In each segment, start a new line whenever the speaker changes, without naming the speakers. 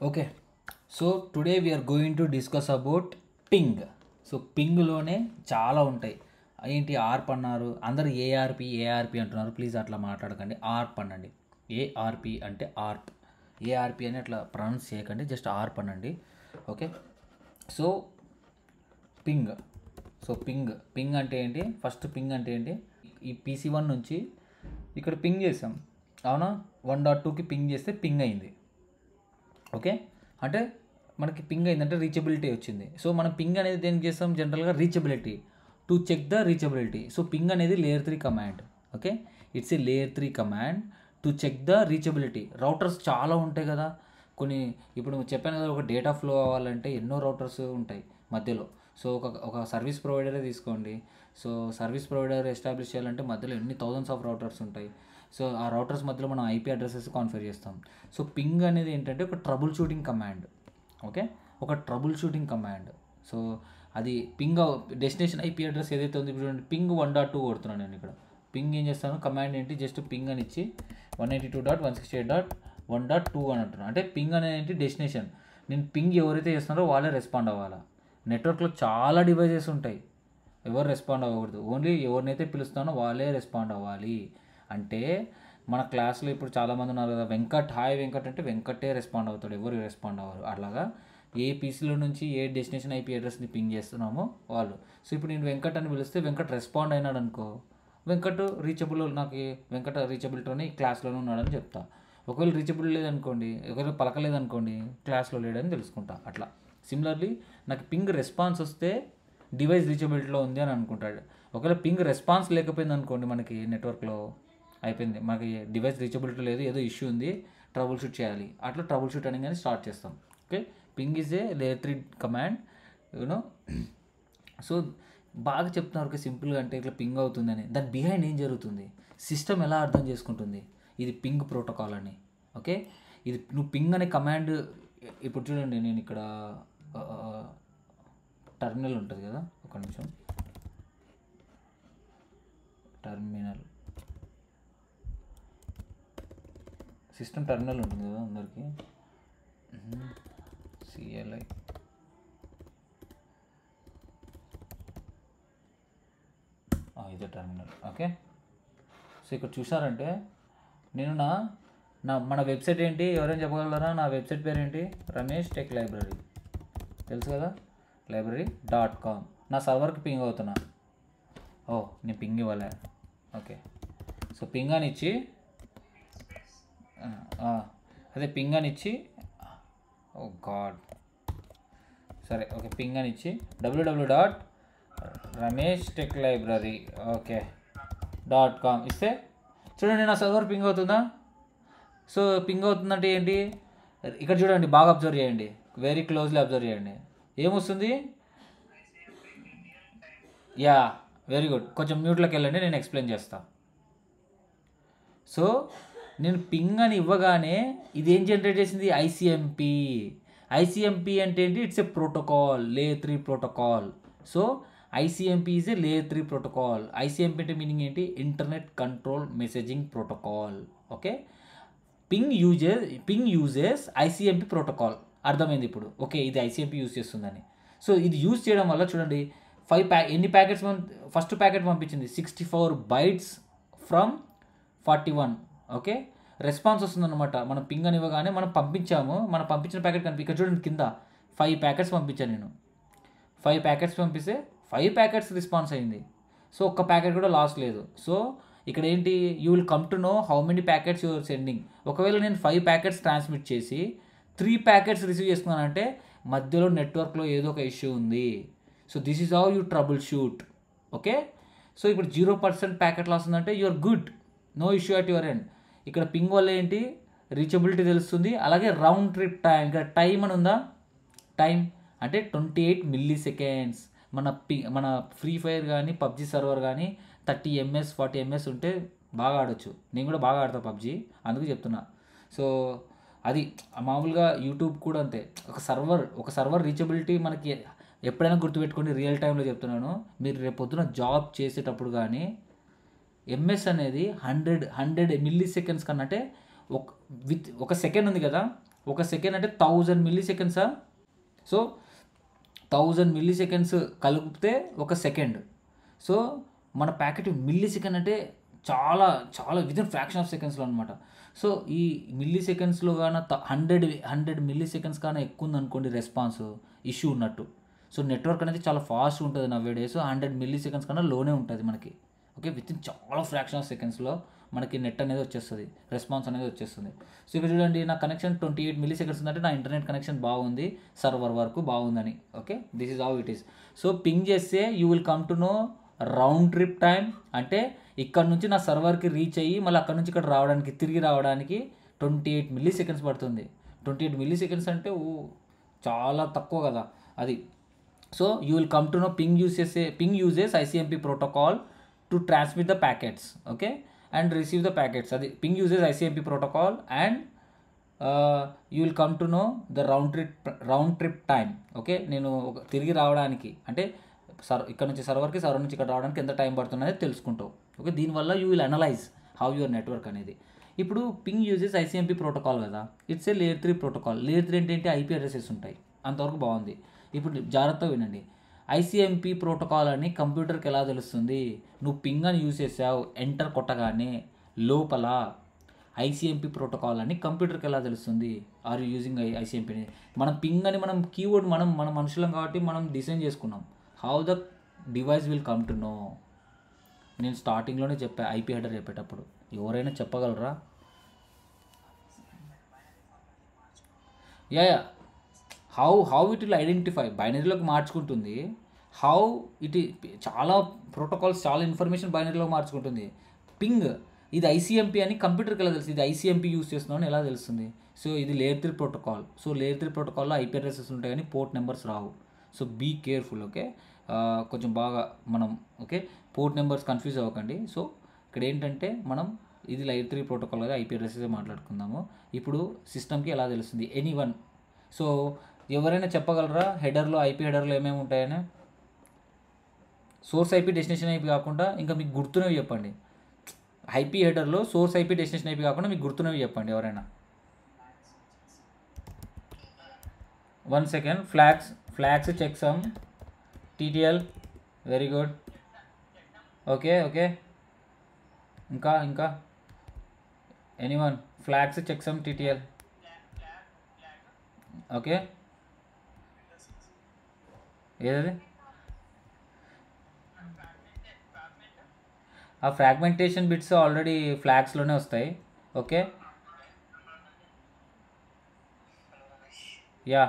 Okay. So today we are going to discuss about ping. So పింగ్లోనే చాలా ఉంటాయి. ఏంటి ఆర్ప్ అన్నారు, అందరు ఏఆర్పి అంటున్నారు. ప్లీజ్ అట్లా మాట్లాడకండి, ఆర్ప్ అనండి. ఏఆర్పి అంటే ఆర్ప్, ఏఆర్పి అని అట్లా ప్రొనౌన్స్ చేయకండి, జస్ట్ ఆర్ప్ అనండి. ఓకే. So ping. పింగ్ అంటే ఏంటి? ఫస్ట్ పింగ్ అంటే ఏంటి? ఈ PC1 నుంచి ఇక్కడ పింగ్ చేసాం, అవునా? 1.2కి పింగ్ చేస్తే పింగ్ అయింది. ఓకే, అంటే మనకి పింగ్ అయిందంటే రీచబిలిటీ వచ్చింది. సో మనం పింగ్ అనేది దేనికి చేస్తాం? జనరల్గా reachability, to check the reachability. So ping అనేది layer 3 command. Okay, it's a layer 3 command to check the reachability. Routers చాలా ఉంటాయి కదా కొన్ని. ఇప్పుడు చెప్పాను కదా, ఒక డేటా ఫ్లో అవ్వాలంటే ఎన్నో రౌటర్స్ ఉంటాయి మధ్యలో. సో ఒక సర్వీస్ ప్రొవైడరే తీసుకోండి. సో సర్వీస్ ప్రొవైడర్ ఎస్టాబ్లిష్ చేయాలంటే మధ్యలో ఎన్ని థౌజండ్స్ ఆఫ్ రౌటర్స్ ఉంటాయి. సో ఆ రౌటర్స్ మధ్యలో మనం IP అడ్రసెస్ కాన్ఫిగర్ చేస్తాం. సో పింగ్ అనేది ఏంటంటే ఒక ట్రబుల్ షూటింగ్ కమాండ్. ఓకే, ఒక ట్రబుల్ షూటింగ్ కమాండ్. సో అది పింగ్ డెస్టినేషన్ IP అడ్రస్ ఏదైతే ఉంది, ఇప్పుడు పింగ్ 1.2 కొడుతున్నాను నేను ఇక్కడ. పింగ్ ఏం చేస్తాను, కమాండ్ ఏంటి, జస్ట్ పింగ్ అని ఇచ్చి 192.168.1.2 అని అంటున్నాను. అంటే పింగ్ అనేది ఏంటి, డెస్టినేషన్. నేను పింగ్ ఎవరైతే చేస్తున్నారో వాళ్ళే రెస్పాండ్ అవ్వాలా. నెట్వర్క్లో చాలా డివైజెస్ ఉంటాయి, ఎవరు రెస్పాండ్ అవ్వకూడదు. ఓన్లీ ఎవరినైతే పిలుస్తానో వాళ్ళే రెస్పాండ్ అవ్వాలి. అంటే మన క్లాస్లో ఇప్పుడు చాలామంది ఉన్నారు కదా, వెంకట్, హాయ్ వెంకట్ అంటే వెంకటే రెస్పాండ్ అవుతాడు, ఎవరు రెస్పాండ్ అవ్వరు. అట్లాగా ఏ PCలో నుంచి ఏ డెస్టినేషన్ IP అడ్రస్ని పింగ్ చేస్తున్నామో వాళ్ళు. సో ఇప్పుడు నేను వెంకట్ అని పిలిస్తే వెంకట్ రెస్పాండ్ అయినాడు అనుకో, వెంకట్ రీచబుల్, నాకు వెంకట రీచబిలిటీలోనే ఈ క్లాస్లోనే ఉన్నాడని చెప్తా. ఒకవేళ రీచబుల్ లేదనుకోండి, ఒకవేళ పలకలేదనుకోండి, క్లాస్లో లేడని తెలుసుకుంటా. అట్లా సిమిలర్లీ నాకు పింగ్ రెస్పాన్స్ వస్తే డివైస్ రీచబిలిటీలో ఉంది అని అనుకుంటాడు. ఒకవేళ పింగ్ రెస్పాన్స్ లేకపోయింది అనుకోండి, మనకి నెట్వర్క్లో అయిపోయింది, మనకి డివైస్ రీచబిలిటీ లేదు, ఏదో ఇష్యూ ఉంది, ట్రబుల్ షూట్ చేయాలి. అట్లా ట్రబుల్ షూట్ అని కానీ స్టార్ట్ చేస్తాం. Okay, ping is a layer 3 command, you know. So బాగా చెప్తున్నారు, ఓకే, సింపుల్గా అంటే ఇట్లా పింగ్ అవుతుందని. దాని బిహైండ్ ఏం జరుగుతుంది, సిస్టమ్ ఎలా అర్థం చేసుకుంటుంది, ఇది పింగ్ ప్రోటోకాల్ అని. ఓకే, ఇది నువ్వు పింగ్ అనే కమాండ్, ఇప్పుడు చూడండి, నేను ఇక్కడ టర్మినల్ ఉంటుంది కదా, ఒక నిమిషం, టర్మినల్, సిస్టమ్ టర్మినల్ ఉంటుంది కదా అందరికీ, CLI. ఇదే టర్మినల్. ఓకే, సో ఇక్కడ చూసారంటే నేను మన వెబ్సైట్ ఏంటి, ఎవరైనా చెప్పగలరా? నా వెబ్సైట్ పేరు ఏంటి, రమేష్ టెక్ లైబ్రరీ, తెలుసు కదా, library.com. నా సర్వర్కి పింగ్ అవుతున్నా. నేను పింగ్ ఇవ్వలే. ఓకే, సో పింగ్ అని ఇచ్చి, అదే పింగ్ అని ఇచ్చి, గాడ్, సరే, ఓకే, పింగ్ అని ఇచ్చి www.rameshtechlibrary .com ఇస్తే చూడండి, నా సర్వర్ పింగ్ అవుతుందా? సో పింగ్ అవుతుందంటే ఏంటి, ఇక్కడ చూడండి, బాగా అబ్జర్వ్ చేయండి, వెరీ క్లోజ్లీ అబ్జర్వ్ చేయండి, ఏమొస్తుంది? Yeah, very good. కొంచెం మ్యూట్లోకి వెళ్ళండి, నేను ఎక్స్ప్లెయిన్ చేస్తాను. సో నేను పింగ్ అని ఇవ్వగానే ఇది ఏం జనరేట్ చేసింది, ICMP అంటే ఏంటి, it's a protocol, layer 3 protocol. So ICMP is a layer 3 protocol. ICMP అంటే మీనింగ్ ఏంటి, internet control messaging protocol. Okay, ping uses ICMP protocol. అర్థమైంది ఇప్పుడు? ఓకే, ఇది ICMP యూజ్ చేస్తుందని. సో ఇది యూజ్ చేయడం వల్ల చూడండి, ఎన్ని ప్యాకెట్స్ ఫస్ట్ ప్యాకెట్ పంపించింది, 64 bytes ఫ్రమ్ 41. ఓకే, రెస్పాన్స్ వస్తుందన్నమాట. మనం పింగ్ అని ఇవ్వగానే మనం పంపించిన ప్యాకెట్ ఇక్కడ చూడండి, కింద 5 ప్యాకెట్స్ పంపించాను నేను. 5 ప్యాకెట్స్ పంపిస్తే 5 ప్యాకెట్స్ రెస్పాన్స్ అయింది. సో ఒక్క ప్యాకెట్ కూడా లాస్ లేదు. సో ఇక్కడ ఏంటి, you will come to know how many packets you're sending. ఒకవేళ నేను 5 ప్యాకెట్స్ ట్రాన్స్మిట్ చేసి 3 ప్యాకెట్స్ రిసీవ్ చేసుకున్నానంటే మధ్యలో నెట్వర్క్లో ఏదో ఒక ఇష్యూ ఉంది. So this is how you troubleshoot. Okay, so ఇప్పుడు 0% ప్యాకెట్ లాస్ ఉందంటే you're good, no issue at your end. ఇక్కడ పింగ్ వల్ల ఏంటి, రీచబిలిటీ తెలుస్తుంది. అలాగే రౌండ్ ట్రిప్ టైం, ఇక్కడ టైం అని ఉందా, టైం అంటే 28 milliseconds. మన ఫ్రీ ఫైర్ కానీ పబ్జీ సర్వర్ కానీ 30 ms 40 ms ఉంటే బాగా ఆడొచ్చు. నేను కూడా బాగా ఆడతా పబ్జీ, అందుకు చెప్తున్నా. సో అది మామూలుగా యూట్యూబ్ కూడా అంతే. ఒక సర్వర్ రీచబిలిటీ మనకి ఎప్పుడైనా గుర్తుపెట్టుకోండి, రియల్ టైంలో చెప్తున్నాను. మీరు రేపు పొద్దున జాబ్ చేసేటప్పుడు కానీ MS అనేది 100 milliseconds కన్నా, అంటే ఒక సెకండ్ ఉంది కదా, ఒక సెకండ్ అంటే 1000 మిల్లీ సెకండ్సా. సో 1000 మిల్లీ సెకండ్స్ కలిపితే ఒక సెకండ్. సో మన ప్యాకెట్ మిల్లీ సెకండ్ అంటే చాలా చాలా విదిన్ ఫ్రాక్షన్ ఆఫ్ సెకండ్స్లో అనమాట. సో ఈ మిల్లీ సెకండ్స్లో కానీ 100 మిల్లీ సెకండ్స్ కానీ ఎక్కువ ఉందనుకోండి రెస్పాన్స్, ఇష్యూ ఉన్నట్టు. సో నెట్వర్క్ అనేది చాలా ఫాస్ట్ ఉంటుంది నవ్వే డేస్. 100 మిల్లీ సెకండ్స్ కన్నా లోనే ఉంటుంది మనకి. ఓకే, వితిన్ చాలా ఫ్రాక్షన్ ఆఫ్ సెకండ్స్లో మనకి నెట్ అనేది వచ్చేస్తుంది, రెస్పాన్స్ అనేది వచ్చేస్తుంది. సో ఇక్కడ చూడండి, నా కనెక్షన్ 28 మిల్లీ సెకండ్స్ ఉందంటే నా ఇంటర్నెట్ కనెక్షన్ బాగుంది, సర్వర్ వరకు బాగుందని. Okay, this is how it is. So ping చేస్తే you will come to know round trip time. అంటే ఇక్కడ నుంచి నా సర్వర్కి రీచ్ అయ్యి మళ్ళీ అక్కడ నుంచి ఇక్కడ రావడానికి, తిరిగి రావడానికి 28 మిల్లీ సెకండ్స్ పడుతుంది. 28 మిల్లీ సెకండ్స్ అంటే చాలా తక్కువ కదా అది. So you will come to know ping uses ICMP protocol to transmit the packets. Okay, and receive the packets. అది ping uses ICMP protocol and you will come to know the round trip time. Okay, నేను తిరిగి రావడానికి అంటే ఇక్కడ నుంచి సర్వర్కి, server నుంచి ఇక్కడ రావడానికి ఎంత టైం పడుతుందనేది తెలుసుకుంటావు. ఓకే, దీనివల్ల you will analyse how your network అనేది. ఇప్పుడు పింగ్ యూజెస్ ICMP ప్రోటోకాల్ కదా, it's a layer 3 protocol. Layer 3 ఏంటి, IP అడ్రసెస్ ఉంటాయి, అంతవరకు బాగుంది. ఇప్పుడు జాగ్రత్తగా వినండి, ICMP ప్రోటోకాల్ అని కంప్యూటర్కి ఎలా తెలుస్తుంది? నువ్వు పింగ్ అని యూజ్ చేసావు, ఎంటర్ కొట్టగానే లోపల ICMP ప్రోటోకాల్ అని కంప్యూటర్కి ఎలా తెలుస్తుంది? ఆర్ యూ యూజింగ్ ICMP అని? మనం పింగ్ అని మనం కీవర్డ్ మన మనుషులం కాబట్టి మనం డిజైన్ చేసుకున్నాం. How the device will come to know? నేను స్టార్టింగ్లోనే చెప్పా, IP హెడర్ చెప్పేటప్పుడు. ఎవరైనా చెప్పగలరా? Yeah how it will identify? బైనరీలోకి మార్చుకుంటుంది. హౌ ఇట్ చాలా ప్రోటోకాల్స్, చాలా ఇన్ఫర్మేషన్ బైనరీలో మార్చుకుంటుంది. పింగ్ ఇది ICMP అని కంప్యూటర్కి ఎలా తెలుస్తుంది? ఇది ICMP యూస్ చేస్తున్నామని ఎలా తెలుస్తుంది? సో ఇది లేయర్ 3 ప్రోటోకాల్. సో లేయర్ 3 ప్రోటోకాల్లో IP అడ్రసెస్ ఉంటాయి కానీ పోర్ట్ నెంబర్స్ రావు. So be careful. ఓకే, కొంచెం బాగా మనం ఓకే పోర్ట్ నెంబర్స్ కన్ఫ్యూజ్ అవ్వకండి. సో ఇక్కడ ఏంటంటే మనం ఇది లేయర్ 3 ప్రోటోకాల్ కదా, IP అడ్రసెస్ మాట్లాడుకుందాము. ఇప్పుడు సిస్టమ్కి ఎలా తెలుస్తుంది? ఎనీవన్. సో ఎవరైనా చెప్పగలరా హెడర్లో, IP హెడర్లో ఏమేమి ఉంటాయని? సోర్స్ IP, డెస్టినేషన్ IP కాకుండా ఇంకా మీకు గుర్తున్నవి చెప్పండి. IP హెడర్లో సోర్స్ IP, డెస్టినేషన్ IP కాకుండా మీకు గుర్తున్నవి చెప్పండి ఎవరైనా. 1 second. Flags checksum TTL, very good. Okay ఇంకా anyone? Flags checksum TTL. Okay, ఏదది? ఆ ఫ్రాగ్మెంటేషన్ బిట్స్ ఆల్రెడీ ఫ్లాగ్స్లోనే వస్తాయి. Okay, yeah,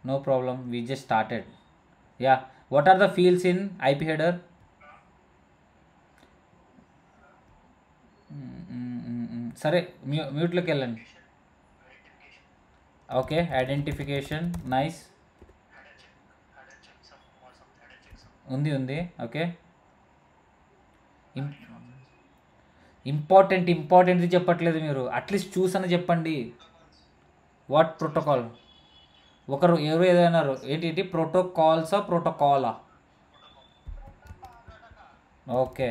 no problem, we just started. Yeah, what are the fields in IP header? సరే మ్యూట్లోకి వెళ్ళండి. ఓకే, ఐడెంటిఫికేషన్, నైస్, ఉంది. Okay, important చెప్పట్లేదు మీరు, అట్లీస్ట్ చూసని చెప్పండి. What protocol? ఎవరు ఏదైనారు ఏంటి? ప్రోటోకాల్సా ప్రోటోకాలా? Okay,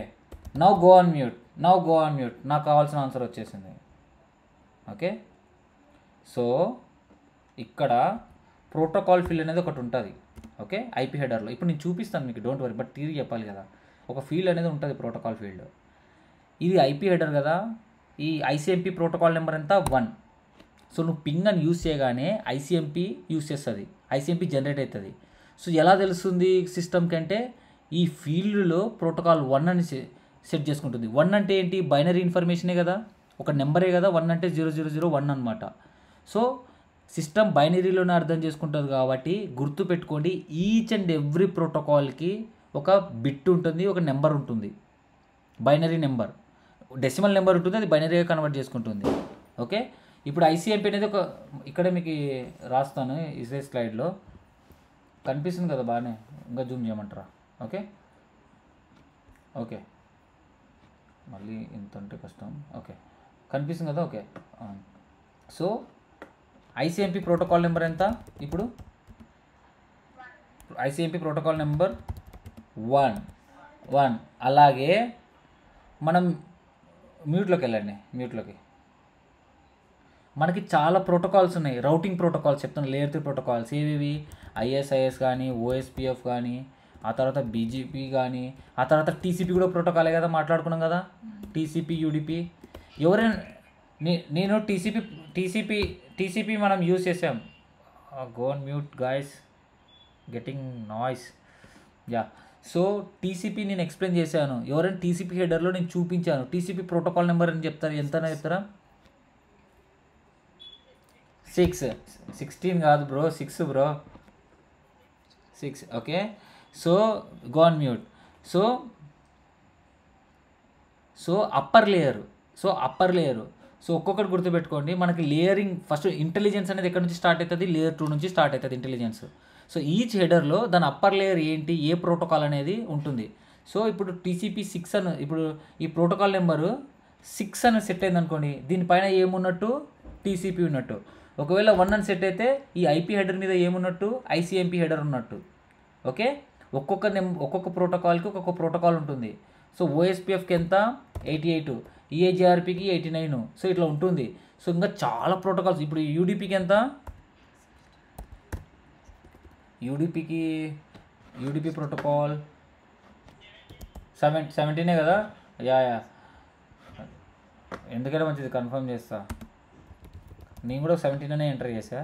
now go on mute. నాకు కావాల్సిన ఆన్సర్ వచ్చేసింది. ఓకే, సో ఇక్కడ ప్రోటోకాల్ ఫీల్డ్ అనేది ఒకటి ఉంటుంది. ఓకే, IP హెడర్లో ఇప్పుడు నేను చూపిస్తాను మీకు, డోంట్ వరీ, బట్ తిరిగి చెప్పాలి కదా. ఒక ఫీల్డ్ అనేది ఉంటుంది, ప్రోటోకాల్ ఫీల్డ్. ఇది IP హెడర్ కదా, ఈ ICMP ప్రోటోకాల్ నెంబర్ ఎంత? 1. సో నువ్వు పింగ్ అని యూజ్ చేయగానే ICMP యూజ్ చేస్తుంది, ICMP జనరేట్ అవుతుంది. సో ఎలా తెలుస్తుంది సిస్టమ్కి అంటే, ఈ ఫీల్డ్లో ప్రోటోకాల్ 1 అని సెట్ చేసుకుంటుంది. 1 అంటే ఏంటి? బైనరీ ఇన్ఫర్మేషనే కదా, ఒక నెంబరే కదా. 1 అంటే 0001 అనమాట. సో సిస్టమ్ బైనరీలోనే అర్థం చేసుకుంటుంది కాబట్టి గుర్తుపెట్టుకోండి, ఈచ్ అండ్ ఎవ్రీ ప్రోటోకాల్కి ఒక బిట్ ఉంటుంది, ఒక నెంబర్ ఉంటుంది, బైనరీ నెంబర్. డెసిమల్ నెంబర్ ఉంటుంది, అది బైనరీగా కన్వర్ట్ చేసుకుంటుంది. ఓకే, ఇప్పుడు ICMP అనేది ఒక, ఇక్కడ మీకు రాస్తాను ఇదే స్లైడ్లో కనిపిస్తుంది కదా బాగానే, ఇంకా జూమ్ చేయమంటారా? ఓకే మళ్ళీ ఇంత అంటే కష్టం. ఓకే, కనిపిస్తుంది కదా. Okay, so ICMP protocol number ఎంత? ఇప్పుడు ICMP ప్రోటోకాల్ నెంబర్ 1. అలాగే మనం మ్యూట్లోకి వెళ్ళండి. మనకి చాలా ప్రోటోకాల్స్ ఉన్నాయి, రౌటింగ్ ప్రోటోకాల్స్ చెప్తాను, లేయర్ 3 ప్రోటోకాల్స్ ఏవి, ఐఎస్ఐఎస్ కానీ, ఓఎస్పిఎఫ్ కానీ, ఆ తర్వాత బీజీపీ కానీ, ఆ తర్వాత టీసీపీ కూడా ప్రోటోకాలే కదా మాట్లాడుకున్నాం కదా, టీసీపీ యూడిపి. ఎవరైనా నేను టీసీపీ మనం యూజ్ చేసాం. Go on mute guys, getting noise. Yeah, so TCP నేను ఎక్స్ప్లెయిన్ చేశాను. ఎవరైనా టీసీపీ హెడర్లో నేను చూపించాను. టీసీపీ ప్రోటోకాల్ నెంబర్ అని చెప్తారు, ఎంతనా చెప్తారా? 16 కాదు bro, 6 bro, 6. Okay, so go on mute. So upper layer, so ఒక్కొక్కటి గుర్తుపెట్టుకోండి. మనకి లేయరింగ్ ఫస్ట్ ఇంటెలిజెన్స్ అనేది ఎక్కడి నుంచి స్టార్ట్ అవుతుంది, లేయర్ 2 నుంచి స్టార్ట్ అవుతుంది ఇంటెలిజెన్స్. సో ఈచ్ హెడర్లో దాని అప్పర్ లేయర్ ఏంటి, ఏ ప్రోటోకాల్ అనేది ఉంటుంది. సో ఇప్పుడు టీసీపీ 6 అని, ఇప్పుడు ఈ ప్రోటోకాల్ నెంబరు 6 అని సెట్ అయింది అనుకోండి, దీనిపైన ఏమున్నట్టు, టీసీపీ ఉన్నట్టు. ఒకవేళ 1 అని సెట్ అయితే ఈ ఐపీ హెడర్ మీద ఏమున్నట్టు, ఐసీఎంపీ హెడర్ ఉన్నట్టు. ఓకే, ఒక్కొక్క ప్రోటోకాల్కి ఒక్కొక్క ప్రోటోకాల్ ఉంటుంది. సో ఓఎస్పిఎఫ్కి ఎంత, 88, ఈఏజీఆర్పీకి 89. సో ఇట్లా ఉంటుంది. సో ఇంకా చాలా ప్రోటోకాల్స్. ఇప్పుడు యూడిపికి ఎంత, యూడిపి ప్రోటోకాల్ 17 కదా. యా, ఎందుకంటే మంచిది కన్ఫర్మ్ చేస్తా. నేను కూడా 17 అనే ఎంటర్ చేసా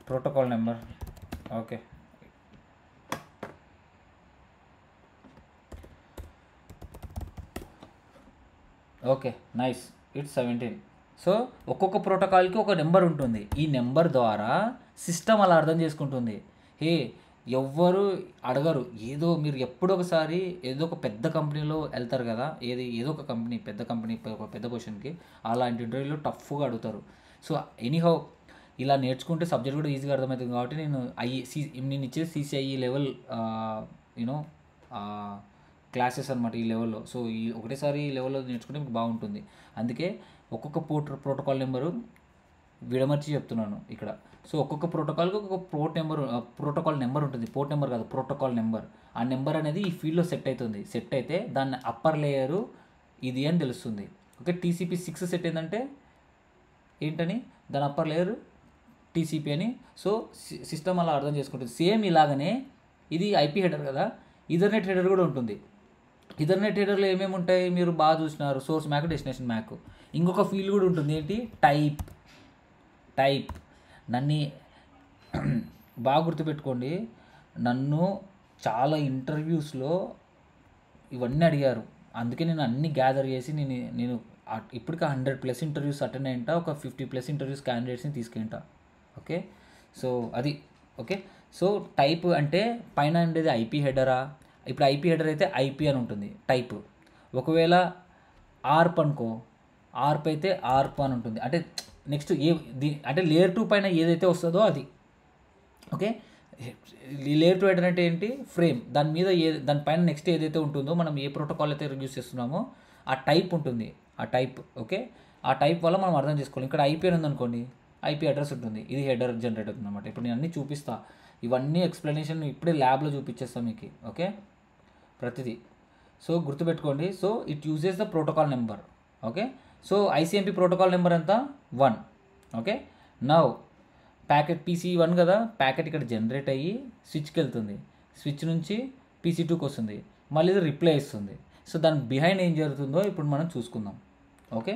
protocol number. Okay, okay, nice, it's 17. So ఒక్కొక్క ప్రోటోకాల్కి ఒక నెంబర్ ఉంటుంది. ఈ నెంబర్ ద్వారా సిస్టమ్ అలా అర్థం చేసుకుంటుంది. ఎవ్వరు అడగరు. ఏదో మీరు ఎప్పుడొకసారి ఏదో ఒక పెద్ద కంపెనీలో వెళ్తారు కదా, ఏదో ఒక కంపెనీ, పెద్ద కంపెనీ, ఒక పెద్ద పొజిషన్కి, అలాంటి ఇంటర్వ్యూలో టఫ్గా అడుగుతారు. సో ఎనీహౌ ఇలా నేర్చుకుంటే సబ్జెక్ట్ కూడా ఈజీగా అర్థమవుతుంది. కాబట్టి నేను ఇచ్చేది సిసిఐఈ లెవెల్ యూనో క్లాసెస్ అనమాట ఈ లెవెల్లో. సో ఈ ఒకటేసారి ఈ లెవెల్లో నేర్చుకుంటే మీకు బాగుంటుంది. అందుకే ఒక్కొక్క ప్రోటోకాల్ నెంబరు విడమర్చి చెప్తున్నాను ఇక్కడ. సో ఒక్కొక్క ప్రోటోకాల్కి ఒక్కొక్క ప్రోటోకాల్ నెంబర్ ఉంటుంది. పోర్ట్ నెంబర్ కాదు, ప్రోటోకాల్ నెంబర్. ఆ నెంబర్ అనేది ఈ ఫీల్డ్లో సెట్ అవుతుంది. సెట్ అయితే దాన్ని అప్పర్ లేయరు ఇది అని తెలుస్తుంది. ఓకే, టీసీపీ 6 సెట్ అయిందంటే ఏంటని, దాని అప్పర్ లేయర్ టీసీపీ అని. సో సిస్టమ్ అలా అర్థం చేసుకుంటుంది. సేమ్ ఇలాగనే ఇది ఐపీ హెడర్ కదా, ఈథర్నెట్ హెడర్ కూడా ఉంటుంది. ఈథర్నెట్ హెడర్లో ఏమేమి ఉంటాయి మీరు బాగా చూసినారు, సోర్స్ మ్యాక్, డెస్టినేషన్ మ్యాక్. ఇంకొక ఫీల్డ్ కూడా ఉంటుంది, ఏంటి, టైప్. నన్ను బాగా గుర్తుపెట్టుకోండి, నన్ను చాలా ఇంటర్వ్యూస్లో ఇవన్నీ అడిగారు. అందుకే నేను అన్నీ గ్యాదర్ చేసి నేను ఇప్పటికి 100+ ఇంటర్వ్యూస్ అటెండ్ అయ్యింటా, ఒక 50+ ఇంటర్వ్యూస్ క్యాండిడేట్స్ని తీసుకెళ్తా. ఓకే, సో అది. ఓకే, సో టైప్ అంటే పైన ఉండేది ఐపీ హెడరా. ఇప్పుడు ఐపీ హెడర్ అయితే ఐపీ అని ఉంటుంది టైప్. ఒకవేళ ఆర్ప్ అనుకో, ఆర్ప్ అయితే ఆర్ప్ అని ఉంటుంది. అంటే నెక్స్ట్ అంటే లేయర్ 2 పైన ఏదైతే వస్తుందో అది. ఓకే, లేయర్ 2 హెడర్ అంటే ఏంటి, ఫ్రేమ్. దానిపైన నెక్స్ట్ ఏదైతే ఉంటుందో, మనం ఏ ప్రోటోకాల్ అయితే యూజ్ చేస్తున్నామో ఆ టైప్ ఉంటుంది, ఆ టైప్. ఓకే, ఆ టైప్ వల్ల మనం అర్థం చేసుకోవాలి. ఇక్కడ ఐపీ అని ఉందనుకోండి, ఐపీ అడ్రస్ ఉంటుంది, ఇది హెడర్ జనరేట్ అవుతుంది అనమాట. ఇప్పుడు నేను అన్నీ చూపిస్తా, ఇవన్నీ ఎక్స్ప్లెనేషన్ ఇప్పుడే ల్యాబ్లో చూపించేస్తాను మీకు. ఓకే, ప్రతిదీ. సో గుర్తుపెట్టుకోండి. So it uses the protocol number. Okay, so ICMP protocol number ఎంత, 1. ఓకే, నౌ ప్యాకెట్ PC1 కదా, ప్యాకెట్ ఇక్కడ జనరేట్ అయ్యి స్విచ్కి వెళ్తుంది, స్విచ్ నుంచి PC2కి వస్తుంది, మళ్ళీ ఇది రిప్లై ఇస్తుంది. సో దాని బిహైండ్ ఏం జరుగుతుందో ఇప్పుడు మనం చూసుకుందాం. ఓకే,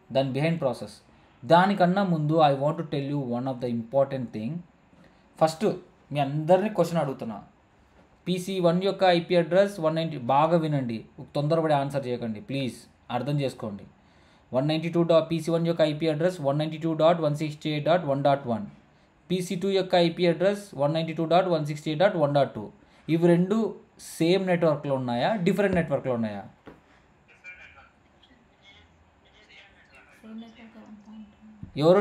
దాని బిహైండ్ ప్రాసెస్. దానికన్నా ముందు I want to tell you one of the important thing. First మీ అందరినీ క్వశ్చన్ అడుగుతున్నా, PC1 యొక్క ఐపీ అడ్రస్ 190. బాగా వినండి, తొందరపడి ఆన్సర్ చేయకండి ప్లీజ్, అర్థం చేసుకోండి. PC1 యొక్క ఐపీ అడ్రస్ 192.168.1.1. PC2 యొక్క ఐపీ అడ్రస్ 192.168.1.2. ఇవి రెండు సేమ్ నెట్వర్క్లో ఉన్నాయా, డిఫరెంట్ నెట్వర్క్లో ఉన్నాయా? ఎవరు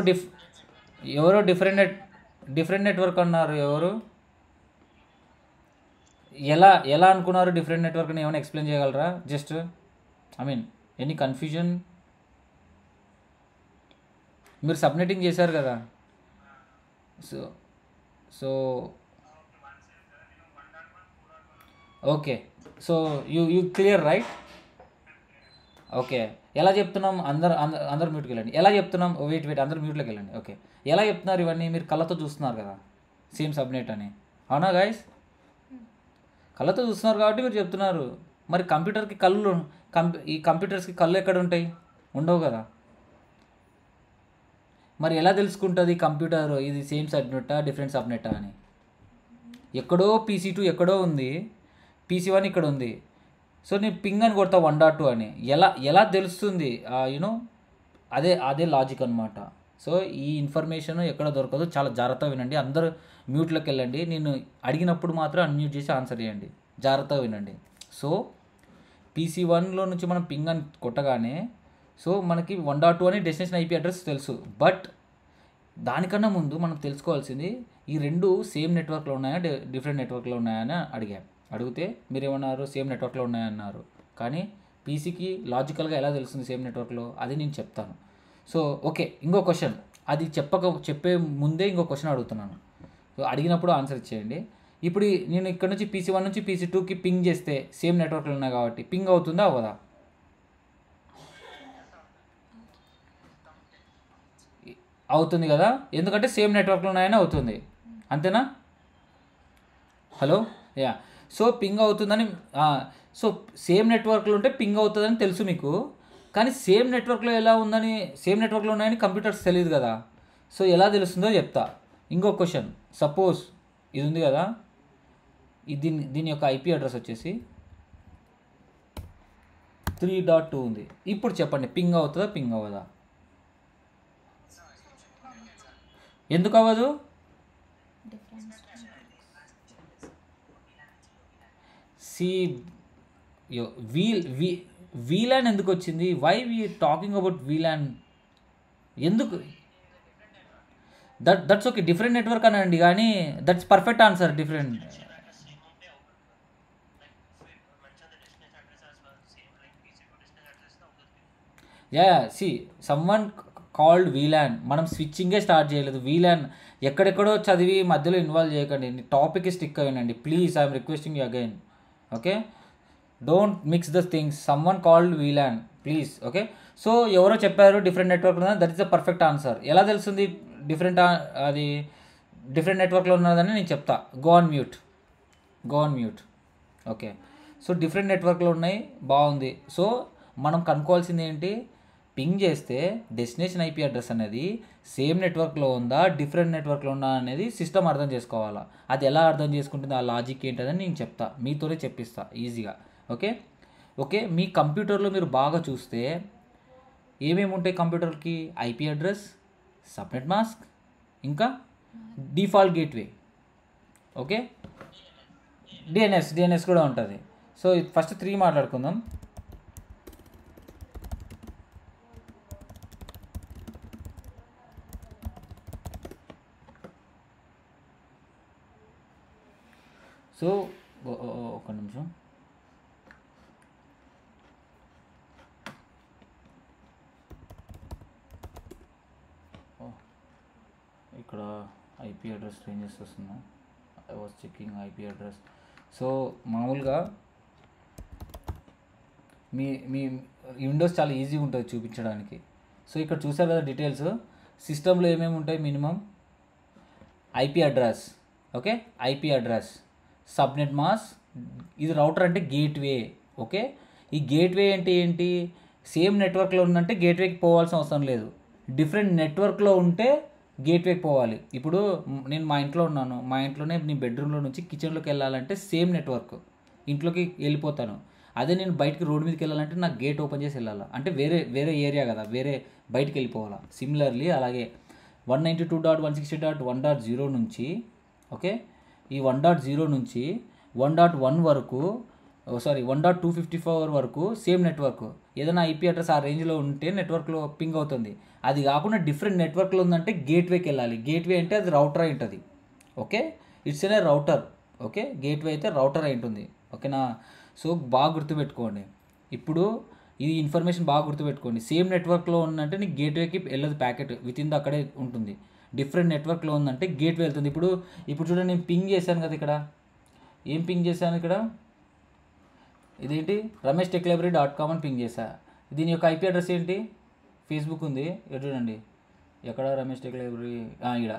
డిఫరెంట్ నెట్వర్క్ అన్నారు? ఎవరు ఎలా అనుకున్నారు డిఫరెంట్ నెట్వర్క్ని? ఏమైనా ఎక్స్ప్లెయిన్ చేయగలరా? Just any confusion? మీరు సబ్నెటింగ్ చేశారు కదా, so okay, so you clear right? Okay, ఎలా చెప్తున్నాం? అందరు మ్యూట్కి వెళ్ళండి. ఎలా చెప్తున్నాం? వెయిట్ అందరు మ్యూట్లోకి వెళ్ళండి. ఓకే, ఎలా చెప్తున్నారు ఇవన్నీ? మీరు కళ్ళతో చూస్తున్నారు కదా, సేమ్ సబ్నెట్ అని. అవునా గైస్? కళ్ళతో చూస్తున్నారు కాబట్టి మీరు చెప్తున్నారు. మరి కంప్యూటర్కి కళ్ళు, ఈ కంప్యూటర్స్కి కళ్ళు ఎక్కడ ఉంటాయి? ఉండవు కదా. మరి ఎలా తెలుసుకుంటుంది కంప్యూటర్ ఇది సేమ్ సబ్నెట్టా డిఫరెంట్ సబ్నెట్టా అని? ఎక్కడో PC2 ఎక్కడో ఉంది, PC1 ఇక్కడ ఉంది. సో నేను పింగ్ అని కొడతా 1.2 అని, ఎలా తెలుస్తుంది? యూనో అదే లాజిక్ అనమాట. సో ఈ ఇన్ఫర్మేషన్ ఎక్కడ దొరకదు, చాలా జాగ్రత్తగా వినండి. అందరూ మ్యూట్లోకి వెళ్ళండి. నేను అడిగినప్పుడు మాత్రం అన్మ్యూట్ చేసి ఆన్సర్ చేయండి, జాగ్రత్తగా వినండి. సో PC1లో నుంచి మనం పింగ్ అని కొట్టగానే సో మనకి 1.2 అని డెస్టినేషన్ IP అడ్రస్ తెలుసు. బట్ దానికన్నా ముందు మనం తెలుసుకోవాల్సింది ఈ రెండు సేమ్ నెట్వర్క్లో ఉన్నాయా డిఫరెంట్ నెట్వర్క్లో ఉన్నాయా అని అడిగితే మీరు ఏమన్నారు? సేమ్ నెట్వర్క్లో ఉన్నాయన్నారు. కానీ పీసీకి లాజికల్గా ఎలా తెలుస్తుంది సేమ్ నెట్వర్క్లో? అది నేను చెప్తాను. సో ఓకే, ఇంకో క్వశ్చన్, అది చెప్పే ముందే ఇంకో క్వశ్చన్ అడుగుతున్నాను. సో అడిగినప్పుడు ఆన్సర్ ఇచ్చేయండి. ఇప్పుడు నేను ఇక్కడ నుంచి PC1 నుంచి PC2కి పింగ్ చేస్తే సేమ్ నెట్వర్క్లో ఉన్నాయి కాబట్టి పింగ్ అవుతుందా అవ్వదా? అవుతుంది కదా, ఎందుకంటే సేమ్ నెట్వర్క్లో ఉన్నాయని అవుతుంది. అంతేనా? Hello, yeah. సో పింగ్ అవుతుందని, సో సేమ్ నెట్వర్క్లో ఉంటే పింగ్ అవుతుందని తెలుసు మీకు. కానీ సేమ్ నెట్వర్క్లో ఎలా ఉందని, సేమ్ నెట్వర్క్లో ఉన్నాయని కంప్యూటర్స్ తెలియదు కదా. సో ఎలా తెలుస్తుందో చెప్తా. ఇంకో క్వశ్చన్, సపోజ్ ఇది ఉంది కదా, దీని యొక్క IP అడ్రస్ వచ్చేసి 3.2 ఉంది. ఇప్పుడు చెప్పండి, పింగ్ అవుతుందా పింగ్ అవ్వదా? ఎందుకు అవ్వదు? సి వీలాన్ ఎందుకు వచ్చింది? Why we talking about VLAN? ఎందుకు? దట్స్ ఓకే, డిఫరెంట్ నెట్వర్క్ అనండి, కానీ that's perfect answer. Different, yeah. See someone called VLAN, మనం స్విచ్చింగే స్టార్ట్ చేయలేదు. వీలాన్ ఎక్కడెక్కడో చదివి మధ్యలో ఇన్వాల్వ్ చేయకండి. టాపిక్ స్టిక్ అయ్యండి please. I'm requesting you again. Okay, don't mix the things. Someone called VLAN please. Okay, so ఎవరో చెప్పారు డిఫరెంట్ నెట్వర్క్ ఉన్నది, that is the perfect answer. ఎలా తెలుస్తుంది అది డిఫరెంట్ నెట్వర్క్లో ఉన్నదని నేను చెప్తా. Go on mute. Okay, so different నెట్వర్క్లో ఉన్నాయి, బాగుంది. సో మనం కనుక్కోవాల్సింది ఏంటి? పింగ్ చేస్తే డెస్టినేషన్ IP అడ్రస్ అనేది సేమ్ నెట్వర్క్లో ఉందా డిఫరెంట్ నెట్వర్క్లో ఉందా అనేది సిస్టమ్ అర్థం చేసుకోవాలా. అది ఎలా అర్థం చేసుకుంటుంది, ఆ లాజిక్ ఏంటని నేను చెప్తా, మీతోనే చెప్పిస్తా ఈజీగా. ఓకే, మీ కంప్యూటర్లో మీరు బాగా చూస్తే ఏమేమి ఉంటాయి కంప్యూటర్కి? IP అడ్రస్, సబ్నెట్ మాస్క్, ఇంకా డిఫాల్ట్ గేట్వే. ఓకే, DNS కూడా ఉంటుంది. సో ఫస్ట్ 3 మాట్లాడుకుందాం. సో ఒక నిమిషం, ఇక్కడ IP అడ్రస్ చేంజెస్ వస్తుందా? I was checking IP address. So మామూలుగా మీ విండోస్ చాలా ఈజీగా ఉంటుంది చూపించడానికి. సో ఇక్కడ చూసారు కదా డీటెయిల్స్. సిస్టంలో ఏమేమి ఉంటాయి? Minimum IP address, okay, IP address, subnet mask, ఇది రౌటర్ అంటే గేట్వే. ఓకే, ఈ గేట్వే అంటే ఏంటి? సేమ్ నెట్వర్క్లో ఉందంటే గేట్వేకి పోవాల్సిన అవసరం లేదు. డిఫరెంట్ నెట్వర్క్లో ఉంటే గేట్వేకి పోవాలి. ఇప్పుడు నేను మా ఇంట్లో ఉన్నాను, మా ఇంట్లోనే నీ బెడ్రూమ్లో నుంచి కిచెన్లోకి వెళ్ళాలంటే సేమ్ నెట్వర్క్, ఇంట్లోకి వెళ్ళిపోతాను. అదే నేను బయటికి రోడ్డు మీదకి వెళ్ళాలంటే నాకు గేట్ ఓపెన్ చేసి వెళ్ళాలి, అంటే వేరే ఏరియా కదా, వేరే బయటికి వెళ్ళిపోవాలా. సిమిలర్లీ అలాగే 192.168.1.0 నుంచి, ఓకే, ఈ 1.0 నుంచి 1.1 వరకు, 1.254 వరకు సేమ్ నెట్వర్క్. ఏదైనా IP అడ్రస్ ఆ రేంజ్లో ఉంటే నెట్వర్క్లో పింగ్ అవుతుంది. అది కాకుండా డిఫరెంట్ నెట్వర్క్లో ఉందంటే గేట్వేకి వెళ్ళాలి. గేట్వే అంటే అది రౌటర్ అయి ఉంటుంది. Okay, it's A router. Okay, gateway అయితే రౌటర్ అయి ఉంటుంది. ఓకేనా? సో బాగా గుర్తుపెట్టుకోండి. ఇప్పుడు ఈ ఇన్ఫర్మేషన్ బాగా గుర్తుపెట్టుకోండి. సేమ్ నెట్వర్క్లో ఉందంటే నీకు గేట్వేకి వెళ్ళదు, ప్యాకెట్ విత్ ఇన్ ద అక్కడే ఉంటుంది. డిఫరెంట్ నెట్వర్క్లో ఉందంటే గేట్వే వెళ్తుంది. ఇప్పుడు చూడండి, నేను పింగ్ చేశాను కదా, ఇక్కడ ఏం పింగ్ చేశాను? ఇక్కడ ఇదేంటి? ramesh techlibrary.com అని పింగ్ చేశా. దీని యొక్క ఐపీ అడ్రస్ ఏంటి? ఫేస్బుక్ ఉంది ఎటు చూడండి, ఎక్కడ రమేష్ టెక్ లైబ్రరీ ఇక్కడ.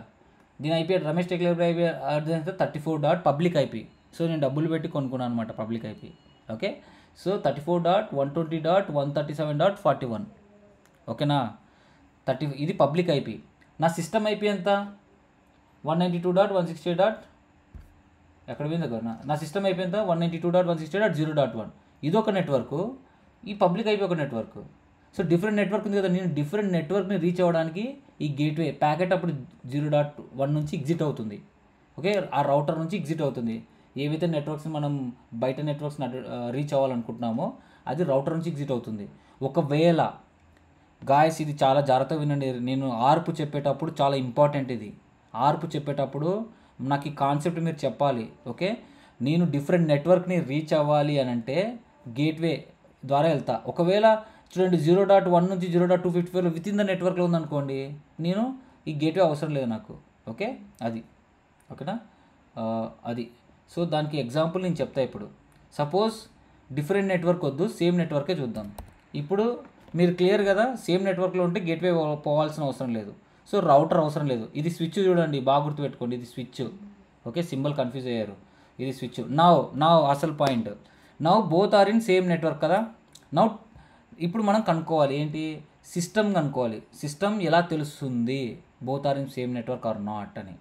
దీని IP Ramesh tech library IP address 34 public IP. So నేను డబ్బులు పెట్టి కొనుక్కున్నాను అనమాట పబ్లిక్ ఐపీ. Okay, so 34.120.137.41. ఓకేనా, ఇది పబ్లిక్ ఐపీ. నా సిస్టమ్ ఐపీ ఎంత? 192.168. ఎక్కడ పోయింది దగ్గర నా సిస్టమ్ ఐపీ ఎంత? 192.168.0.1. ఇది ఒక నెట్వర్క్, ఈ పబ్లిక్ ఐపీ ఒక నెట్వర్క్. సో డిఫరెంట్ నెట్వర్క్ ఉంది కదా, నేను డిఫరెంట్ నెట్వర్క్ని రీచ్ అవ్వడానికి ఈ గేట్వే ప్యాకెట్ అప్పుడు 0.1 నుంచి ఎగ్జిట్ అవుతుంది. ఓకే, ఆ రౌటర్ నుంచి ఎగ్జిట్ అవుతుంది. ఏవైతే నెట్వర్క్స్ని మనం బయట నెట్వర్క్స్ని రీచ్ అవ్వాలనుకుంటున్నామో అది రౌటర్ నుంచి ఎగ్జిట్ అవుతుంది. ఒకవేళ గాయస్ ఇది చాలా జాగ్రత్తగా వినండి, నేను ఆర్పు చెప్పేటప్పుడు చాలా ఇంపార్టెంట్. ఇది ఆర్పు చెప్పేటప్పుడు నాకు ఈ కాన్సెప్ట్ మీరు చెప్పాలి. ఓకే, నేను డిఫరెంట్ నెట్వర్క్ని రీచ్ అవ్వాలి అని అంటే గేట్వే ద్వారా వెళ్తా. ఒకవేళ చూడండి 0.1 నుంచి 0.254 విత్ ఇన్ ద నెట్వర్క్లో ఉందనుకోండి, నేను ఈ గేట్వే అవసరం లేదు నాకు. ఓకే, అది ఓకేనా, అది. సో దానికి ఎగ్జాంపుల్ నేను చెప్తా. ఇప్పుడు సపోజ్ డిఫరెంట్ నెట్వర్క్ వద్దు, సేమ్ నెట్వర్కే చూద్దాం. ఇప్పుడు మీరు క్లియర్ కదా, సేమ్ నెట్వర్క్లో ఉంటే గేట్వే పోవాల్సిన అవసరం లేదు. సో రౌటర్ అవసరం లేదు. ఇది స్విచ్ చూడండి, బాగా గుర్తుపెట్టుకోండి, ఇది స్విచ్. ఓకే, సింబల్ కన్ఫ్యూజ్ అయ్యారు, ఇది స్విచ్. నౌ అసలు point, now both are in same network కదా. నౌ ఇప్పుడు మనం కనుక్కోవాలి ఏంటి? సిస్టమ్ కనుక్కోవాలి. సిస్టమ్ ఎలా తెలుస్తుంది both are in same network are not అని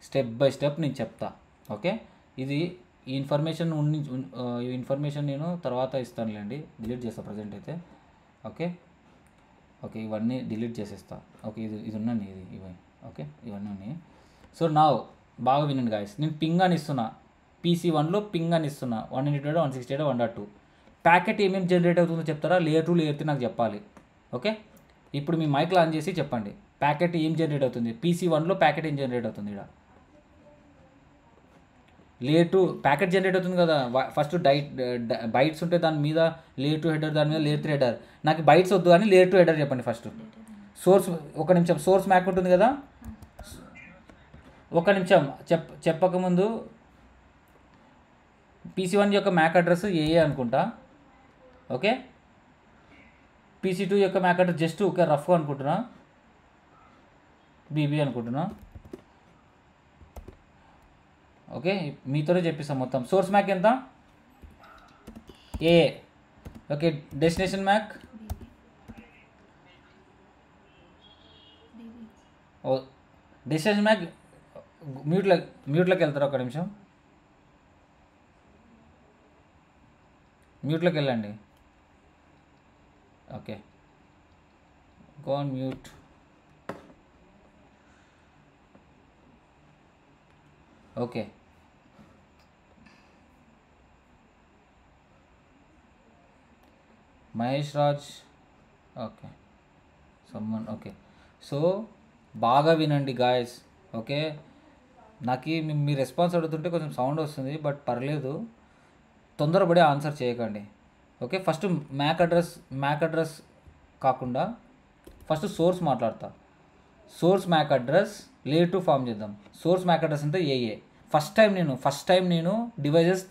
స్టెప్ బై స్టెప్ నేను చెప్తా. ఓకే, ఈ ఇన్ఫర్మేషన్ నేను తర్వాత ఇస్తానులేండి, డిలీట్ చేస్తాను ప్రజెంట్ అయితే. ఓకే, ఇవన్నీ డిలీట్ చేసేస్తా. ఓకే, ఇది ఉన్నాయి, ఇవి ఓకే, ఇవన్నీ ఉన్నాయి. సో నా బాగా వినండి గాయస్, నేను పింగ్ అని ఇస్తున్నా, PC1లో పింగ్ అని ఇస్తున్నా 192.168.1.2. ప్యాకెట్ ఏమేమి జనరేట్ అవుతుందో చెప్తారా? లేయర్ 2 లేయర్ 3 నాకు చెప్పాలి. ఓకే, ఇప్పుడు మీ మైక్లో ఆన్ చేసి చెప్పండి, ప్యాకెట్ ఏం జనరేట్ అవుతుంది? PC1లో ప్యాకెట్ ఏం జనరేట్ అవుతుంది? ఇక్కడ లేయర్ 2 ప్యాకెట్ జనరేట్ అవుతుంది కదా. ఫస్ట్ బైట్స్ ఉంటే దాని మీద లేయర్ 2 హెడర్, దాని మీద లేయర్ 3 హెడర్. నాకు బైట్స్ వద్దు కానీ లేయర్ 2 హెడర్ చెప్పండి ఫస్ట్. సోర్స్ ఒక నిమిషం, సోర్స్ మ్యాక్ ఉంటుంది కదా, ఒక నిమిషం చెప్పకముందు PC1 యొక్క మ్యాక్ అడ్రస్ ఏఏ అనుకుంటా. ఓకే, PC2 యొక్క మ్యాక్ అడ్రస్ జస్ట్ ఒక రఫ్ అనుకుంటున్నా, BB అనుకుంటున్నా. ఓకే, మీతోనే చెప్పిస్తాం మొత్తం. సోర్స్ మ్యాక్ ఎంత? A. Okay, destination MAC destination MAC మ్యూట్లోకి వెళ్తారు, ఒక నిమిషం మ్యూట్లోకి వెళ్ళండి. Okay, go on mute. Okay, Mahesh Raj. Okay, సమ్మన్. ఓకే, సో బాగా వినండి గాయస్. ఓకే, నాకు మీ రెస్పాన్స్ అడుగుతుంటే కొంచెం సౌండ్ వస్తుంది, బట్ పర్లేదు, తొందరపడి ఆన్సర్ చేయకండి. ఓకే, ఫస్ట్ మ్యాక్ అడ్రస్ కాకుండా ఫస్ట్ సోర్స్ మాట్లాడతా. Source MAC address layer 2 form చేద్దాం. సోర్స్ మ్యాక్ అడ్రస్ అంటే ఏఏ. ఫస్ట్ టైం నేను డివైజెస్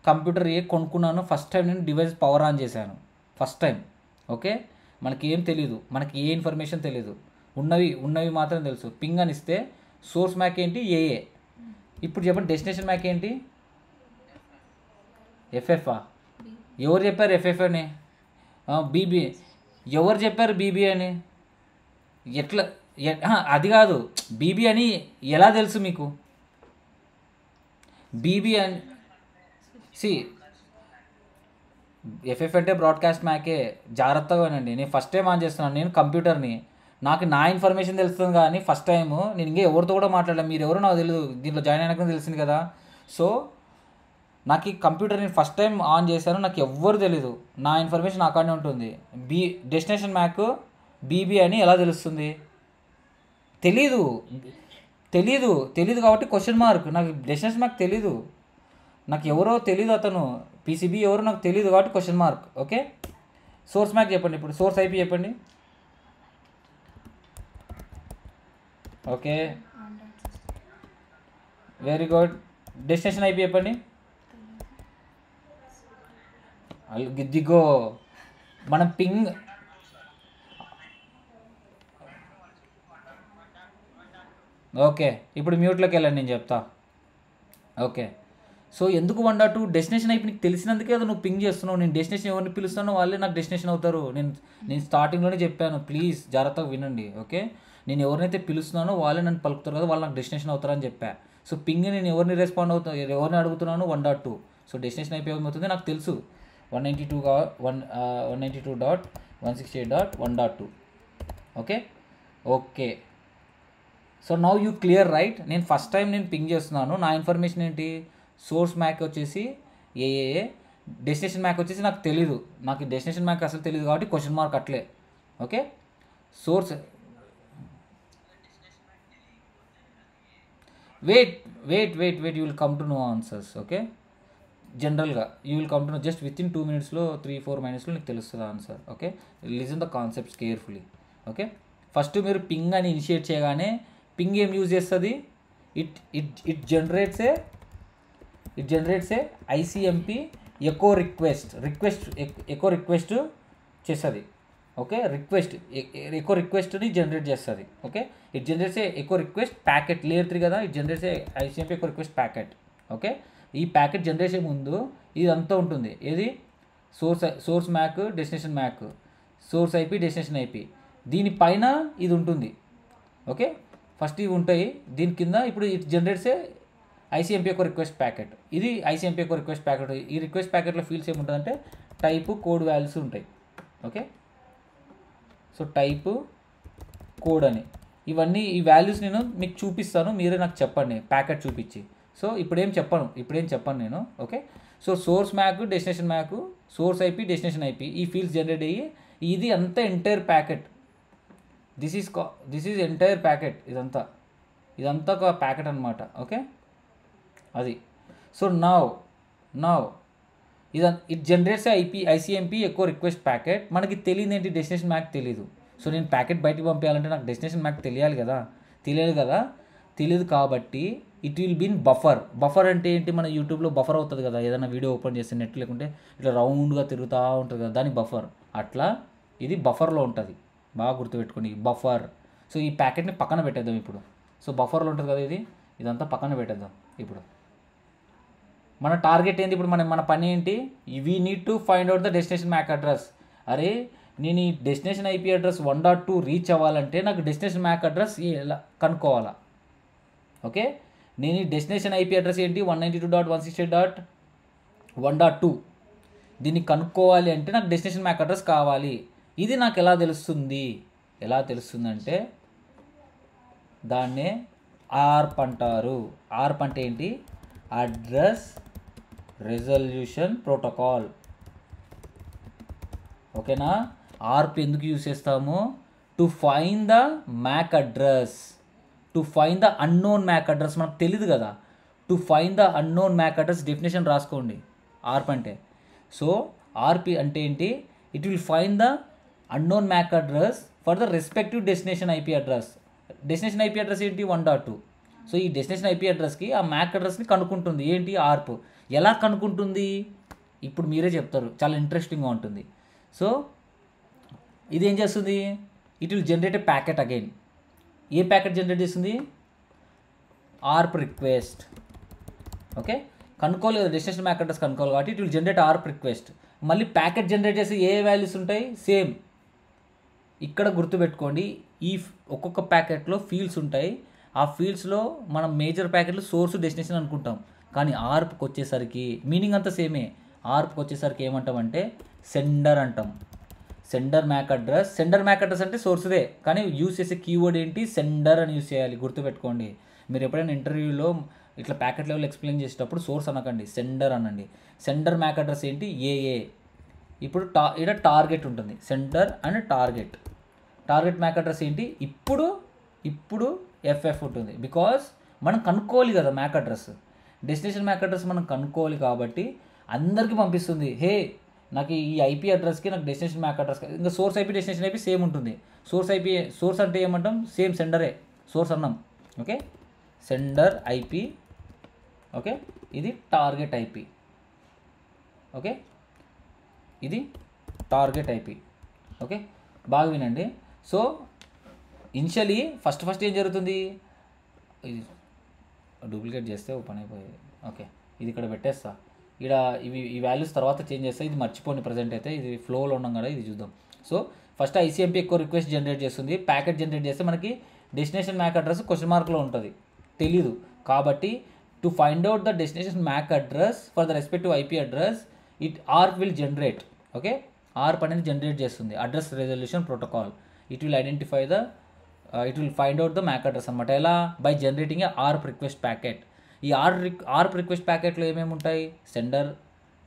కంప్యూటర్ కొనుక్కున్నాను. ఫస్ట్ టైం నేను డివైస్ పవర్ ఆన్ చేశాను ఫస్ట్ టైం. ఓకే, మనకి ఏం తెలీదు, మనకి ఏ ఇన్ఫర్మేషన్ తెలీదు, ఉన్నవి మాత్రం తెలుసు. పింగ్ అని ఇస్తే సోర్స్ మ్యాక్ ఏంటి? ఏఏ. ఇప్పుడు చెప్పండి, డెస్టినేషన్ మ్యాక్ ఏంటి? ఎఫ్ఎఫ్ఆ? ఎవరు చెప్పారు ఎఫ్ఎఫ్ అని? బీబీ. ఎవరు చెప్పారు బీబీ అని? ఎట్లా? అది కాదు, బీబీ అని ఎలా తెలుసు మీకు? బీబీ అని ఎఫ్ఎఫ్ అంటే బ్రాడ్కాస్ట్ మ్యాకే. జాగ్రత్తగా వినండి, నేను ఫస్ట్ టైం ఆన్ చేస్తున్నాను, నేను కంప్యూటర్ని, నాకు నా ఇన్ఫర్మేషన్ తెలుస్తుంది కానీ ఫస్ట్ టైము నేను ఇంకా ఎవరితో కూడా మాట్లాడలేదు. మీరు ఎవరో నాకు తెలియదు, దీంట్లో జాయిన్ అయినాక తెలిసింది కదా. సో నాకు ఈ కంప్యూటర్ నేను ఫస్ట్ టైం ఆన్ చేశాను, నాకు ఎవ్వరు తెలీదు, నా ఇన్ఫర్మేషన్ నా కాడనే ఉంటుంది. డెస్టినేషన్ మ్యాక్ బీబీ అని ఎలా తెలుస్తుంది? తెలీదు కాబట్టి క్వశ్చన్ మార్క్. నాకు డెస్టినేషన్ మ్యాక్ తెలీదు, నాకు ఎవరో తెలీదు, అతను పీసీబీ ఎవరో నాకు తెలీదు కాబట్టి question mark. Okay, source MAC చెప్పండి. ఇప్పుడు సోర్స్ ఐపీ చెప్పండి. Okay, very good. Destination IP చెప్పండి. దిగో మనం ఓకే, ఇప్పుడు మ్యూట్లోకి వెళ్ళండి, నేను చెప్తా. ఓకే, సో ఎందుకు 1.2 డెస్టినేషన్ IP నీకు తెలిసినందుకే కదా నువ్వు పింగ్ చేస్తున్నావు. నేను డెస్టినేషన్ ఎవరిని పిలుస్తానో వాళ్ళే నాకు డెస్టినేషన్ అవుతారు. నేను స్టార్టింగ్లోనే చెప్పాను, ప్లీజ్ జాగ్రత్తగా వినండి. ఓకే, నేను ఎవరినైతే పిలుస్తున్నానో వాళ్ళే నన్ను పలుకుతారు కదా, వాళ్ళు నాకు డెస్టినేషన్ అవుతారని చెప్పా. సో పింగ్ నేను ఎవరిని రెస్పాండ్ అవుతా, ఎవరిని అడుగుతున్నాను, 1.2. సో డెస్టినేషన్ IP ఏమవుతుంది నాకు తెలుసు, 192.168.1.2. Okay okay, so now you clear right. నేను ఫస్ట్ టైం నేను పింగ్ చేస్తున్నాను. నా ఇన్ఫర్మేషన్ ఏంటి, సోర్స్ మ్యాక్ వచ్చేసి ఏఏ, డెస్టినేషన్ మ్యాక్ వచ్చేసి నాకు తెలీదు. నాకు డెస్టినేషన్ మ్యాక్ అసలు తెలియదు కాబట్టి క్వశ్చన్ మార్క్ అట్లే. Okay, source wait wait wait wait you will come to know answers. Okay, జనరల్గా you will come to know just with in 2 minutesలో 3-4 minutesలో నీకు తెలుస్తుంది answer. Okay, listen the concepts carefully. Okay, first మీరు ping అని initiate చేయగానే ping ఏం use చేస్తుంది, it generates a ICMP echo request చేస్తుంది. ఓకే, ఎకో రిక్వెస్ట్ని జనరేట్ చేస్తుంది. Okay, it generates a echo request packet, layer 3 కదా, it generates a ICMP echo request packet. Okay, ఈ ప్యాకెట్ జనరేషన్ ముందు ఇదంతా ఉంటుంది. ఏది, source MAC, destination MAC, source IP, destination IP, దీనిపైన ఇది ఉంటుంది. ఓకే, ఫస్ట్ ఇవి ఉంటాయి, దీని కింద ఇప్పుడు ఇట్ జనరేట్స్ ఏ ICMP యొక్క రిక్వెస్ట్ ప్యాకెట్. ఇది ICMP యొక్క రిక్వెస్ట్ ప్యాకెట్. ఈ రిక్వెస్ట్ ప్యాకెట్లో ఫీల్డ్స్ ఏముంటుందంటే టైపు, కోడ్ వాల్యూస్ ఉంటాయి. ఓకే, సో టైపు, కోడ్ అని ఇవన్నీ, ఈ వాల్యూస్ నేను మీకు చూపిస్తాను, మీరే నాకు చెప్పండి ప్యాకెట్ చూపించి. సో ఇప్పుడేం చెప్పను నేను. Okay, so source MAC, destination MAC, source IP, destination IP, ఈ ఫీల్డ్స్ జనరేట్ అయ్యి ఇది అంతా entire packet. This is entire packet. ఇదంతా ఒక ప్యాకెట్ అనమాట. ఓకే, అది. So now it generates ICMP ఎక్కువ రిక్వెస్ట్ ప్యాకెట్. మనకి తెలియదు ఏంటి, డెస్టినేషన్ మ్యాక్ తెలీదు. సో నేను ప్యాకెట్ బయటికి పంపించాలంటే నాకు డెస్టినేషన్ మ్యాక్ తెలియాలి కదా, తెలియదు కాబట్టి ఇట్ విల్ బీన్ బఫర్ అంటే ఏంటి, మన యూట్యూబ్లో బఫర్ అవుతుంది కదా, ఏదైనా వీడియో ఓపెన్ చేస్తే నెట్ లేకుంటే ఇట్లా రౌండ్గా తిరుగుతూ ఉంటుంది కదా, దాని బఫర్. అట్లా ఇది బఫర్లో ఉంటుంది, బాగా గుర్తుపెట్టుకోండి, బఫర్. సో ఈ ప్యాకెట్ని పక్కన పెట్టేద్దాం ఇప్పుడు. సో బఫర్లో ఉంటుంది కదా, ఇదంతా పక్కన పెట్టేద్దాం ఇప్పుడు. మన టార్గెట్ ఏంటి ఇప్పుడు, మన పని ఏంటి, we need to find out the destination MAC address. అరే నేను ఈ డెస్టినేషన్ IP అడ్రస్ 1.2 రీచ్ అవ్వాలంటే నాకు డెస్టినేషన్ మ్యాక్ అడ్రస్ ఎలా కనుక్కోవాలా. ఓకే, నేను ఈ డెస్టినేషన్ IP అడ్రస్ ఏంటి, 192.168.1.2, దీన్ని కనుక్కోవాలి అంటే నాకు డెస్టినేషన్ మ్యాక్ అడ్రస్ కావాలి. ఇది నాకు ఎలా తెలుస్తుందంటే దాన్నే ARP అంటారు. ARP అంటే ఏంటి, అడ్రస్ రెజల్యూషన్ ప్రోటోకాల్. ఓకేనా, ARP ఎందుకు యూజ్ చేస్తాము, to find the MAC address, to find the unknown MAC address. మనకు తెలియదు కదా, to find the unknown MAC address definition రాసుకోండి ARP అంటే. సో ARP అంటే ఏంటి, it will find the unknown MAC address for the respective destination IP address. Destination IP address ఏంటి, 1.2. So ఈ destination IP అడ్రస్కి ఆ మ్యాక్ అడ్రస్ని కనుక్కుంటుంది. ఏంటి, ARP. ఎలా కనుక్కుంటుంది ఇప్పుడు మీరే చెప్తారు, చాలా ఇంట్రెస్టింగ్గా ఉంటుంది. సో ఇది ఏం చేస్తుంది, it will generate a packet again. A packet generate చేస్తుంది, ARP రిక్వెస్ట్. ఓకే, కనుక్కోలేదు, డెస్టినేషన్ మ్యాక్ అడ్రస్ కనుక్కోవాలి కాబట్టి it will generate ARP request. మళ్ళీ ప్యాకెట్ జనరేట్ చేసి ఏ వాల్యూస్ ఉంటాయి, సేమ్. ఇక్కడ గుర్తుపెట్టుకోండి, ఈ ఒక్కొక్క ప్యాకెట్లో ఫీల్డ్స్ ఉంటాయి. ఆ ఫీల్డ్స్లో మనం మేజర్ ప్యాకెట్లు సోర్స్, డెస్టినేషన్ అనుకుంటాం, కానీ ARPకి వచ్చేసరికి మీనింగ్ అంతా సేమే. ARPకి వచ్చేసరికి ఏమంటామంటే సెండర్ అంటాం. సెండర్ మ్యాక్ అడ్రస్ అంటే సోర్స్దే, కానీ యూస్ చేసే కీవర్డ్ ఏంటి, సెండర్ అని యూస్ చేయాలి, గుర్తుపెట్టుకోండి. మీరు ఎప్పుడైనా ఇంటర్వ్యూలో ఇట్లా ప్యాకెట్ లెవెల్ ఎక్స్ప్లెయిన్ చేసేటప్పుడు సోర్స్ అనకండి, సెండర్ అనండి. సెండర్ మ్యాక్ అడ్రస్ ఏంటి, ఏఏ. ఇప్పుడు ఇక్కడ టార్గెట్ ఉంటుంది, sender and target MAC address ఏంటి, ఇప్పుడు FF ఉంటుంది. బికాస్ మనం కనుక్కోవాలి కదా MAC address, destination MAC address మనం కనుక్కోవాలి కాబట్టి అందరికీ పంపిస్తుంది. హే నాకు ఈ IP అడ్రస్కి నాకు డెస్టినేషన్ మ్యాక్ అడ్రస్, ఇంకా source IP, destination IP same ఉంటుంది. సోర్స్ అంటే ఏమంటాం, సేమ్ సెండరే, సోర్స్ అన్నాం. Okay, sender IP. ఓకే, ఇది టార్గెట్ IP. ఓకే, ఇది టార్గెట్ IP. ఓకే, బాగా వినండి. సో ఇనిషియలీ ఫస్ట్ ఏం జరుగుతుంది, ఇది డూప్లికేట్ చేస్తే ఓపెన్ అయిపోయేది. ఓకే, ఇది ఇక్కడ పెట్టేస్తా. ఇక్కడ ఈ వాల్యూస్ తర్వాత చేంజ్ చేస్తా. ఇది మర్చిపోండి ప్రజెంట్ అయితే, ఇది ఫ్లోలో ఉన్నాం కదా, ఇది చూద్దాం. సో ఫస్ట్ ICMP ఎక్కువ రిక్వెస్ట్ జనరేట్ చేస్తుంది. ప్యాకెట్ జనరేట్ చేస్తే మనకి డెస్టినేషన్ మ్యాక్ అడ్రస్ క్వశ్చన్ మార్క్లో ఉంటుంది, తెలీదు. కాబట్టి to find out the destination MAC address for the respective IP address ARP will generate. Okay, ARP అనేది జనరేట్ చేస్తుంది address resolution protocol. It will identify the it will find out the MAC address అనమాట. ఎలా? By generating a ARP request packet. ఈ ARP request ప్యాకెట్లో ఏమేమి ఉంటాయి? Sender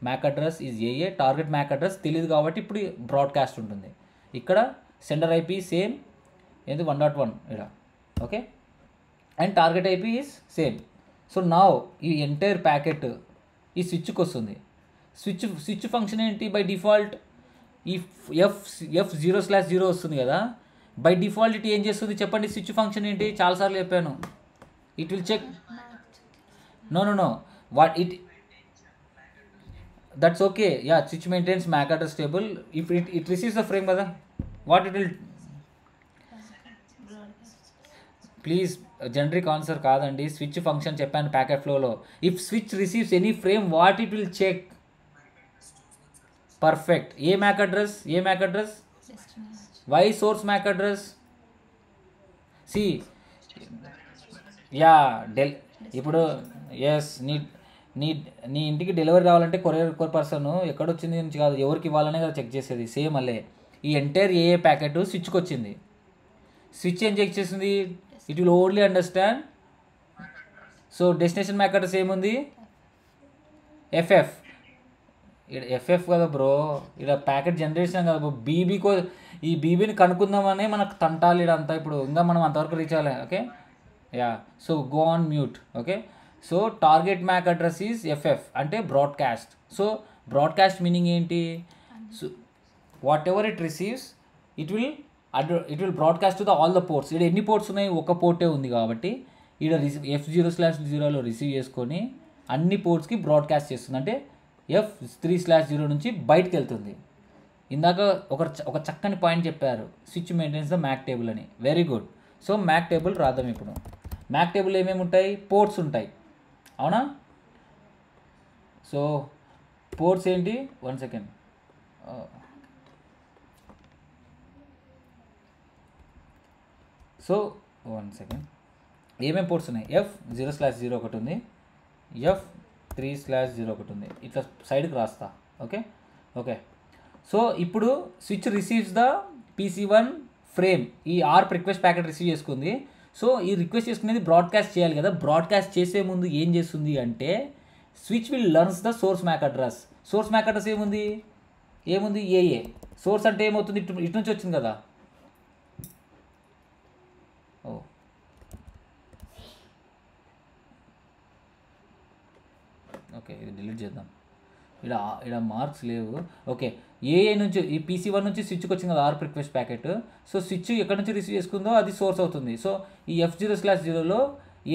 MAC address is AA, target MAC address తెలియదు కాబట్టి ఇప్పుడు బ్రాడ్కాస్ట్ ఉంటుంది. ఇక్కడ సెండర్ IP సేమ్, ఏంది 1.1 ఇక్కడ. Okay, and target IP is same. So now ఈ ఎంటైర్ ప్యాకెట్ ఈ స్విచ్కి వస్తుంది. స్విచ్ ఫంక్షన్ ఏంటి? బై డిఫాల్ట్ ఈ F0/0 వస్తుంది కదా, బై డిఫాల్ట్ ఇట్ ఏం చేస్తుంది చెప్పండి? స్విచ్ ఫంక్షన్ ఏంటి? చాలాసార్లు చెప్పాను. It will check. No what it, that's okay. Yeah, switch maintains MAC address table if it receives the frame కదా. What it will, please generic answer కాదండి, స్విచ్ ఫంక్షన్ చెప్పాను packet ఫ్లోలో. If switch receives any frame what it will check? Perfect. ఏ MAC address? Why source MAC address? సి yeah ఇప్పుడు yes నీ ఇంటికి delivery రావాలంటే కొరియర్ పర్సన్ ఎక్కడొచ్చింది నుంచి కాదు, ఎవరికి ఇవ్వాలనే కదా చెక్ చేసేది. సేమ్ అల్లే ఈ ఎంటైర్ AA ప్యాకెట్ స్విచ్కి వచ్చింది. స్విచ్ ఏం చెక్ చేసింది? It will only understand. So destination MAC address ఏముంది? FF. ఇక్కడ FF కదా బ్రో, ఇక్కడ ప్యాకెట్ జనరేషన్ కదా బ్రో. ఈ బీబీని కనుక్కుందామని మనకు తంటాలి ఇదంతా. ఇప్పుడు ఇంకా మనం అంతవరకు రీచ్ అవ్వాలి. Okay, yeah, so go on mute. Okay, so target MAC address is FF అంటే బ్రాడ్కాస్ట్. సో బ్రాడ్కాస్ట్ మీనింగ్ ఏంటి? So whatever it receives it will broadcast to the all the ports. ఇక్కడ ఎన్ని ports ఉన్నాయి? ఒక పోర్టే ఉంది కాబట్టి ఇక్కడ F0/0లో receive చేసుకొని అన్ని పోర్ట్స్కి బ్రాడ్కాస్ట్ చేస్తుంది. అంటే F3/0 నుంచి బయటకు వెళ్తుంది. ఇందాక ఒక చక్కని పాయింట్ చెప్పారు, switch maintains the MAC table అని. Very good. So MAC table రాద్దాం ఇప్పుడు. మ్యాక్ టేబుల్ ఏమేమి ఉంటాయి? పోర్ట్స్ ఉంటాయి, అవునా? సో పోర్ట్స్ ఏంటి? 1 సెకండ్. So 1 second. ఏమేమి పోర్ట్స్ ఉన్నాయి? F0/0 ఒకటి ఉంది, F3/0 ఒకటి ఉంది. ఇట్లా సైడ్కి రాస్తా. ఓకే. సో ఇప్పుడు switch receives the PC1 frame. ఈ ARP రిక్వెస్ట్ ప్యాకెట్ రిసీవ్ చేసుకుంది. సో ఈ రిక్వెస్ట్ చేసుకునేది బ్రాడ్కాస్ట్ చేయాలి కదా. బ్రాడ్కాస్ట్ చేసే ముందు ఏం చేస్తుంది అంటే switch will learns the source MAC address. Source MAC address ఏముంది? AA. సోర్స్ అంటే ఏమవుతుంది? ఇటు నుంచి వచ్చింది కదా. ఓకే, ఇది డిలీట్ చేద్దాం. ఇక్కడ మార్క్స్ లేవు. ఓకే, AA నుంచి ఈ PC1 నుంచి స్విచ్కి వచ్చింది కదా ARP request packet. So switch ఎక్కడి నుంచి రిసీవ్ చేసుకుందో అది సోర్స్ అవుతుంది. సో ఈ F0/0లో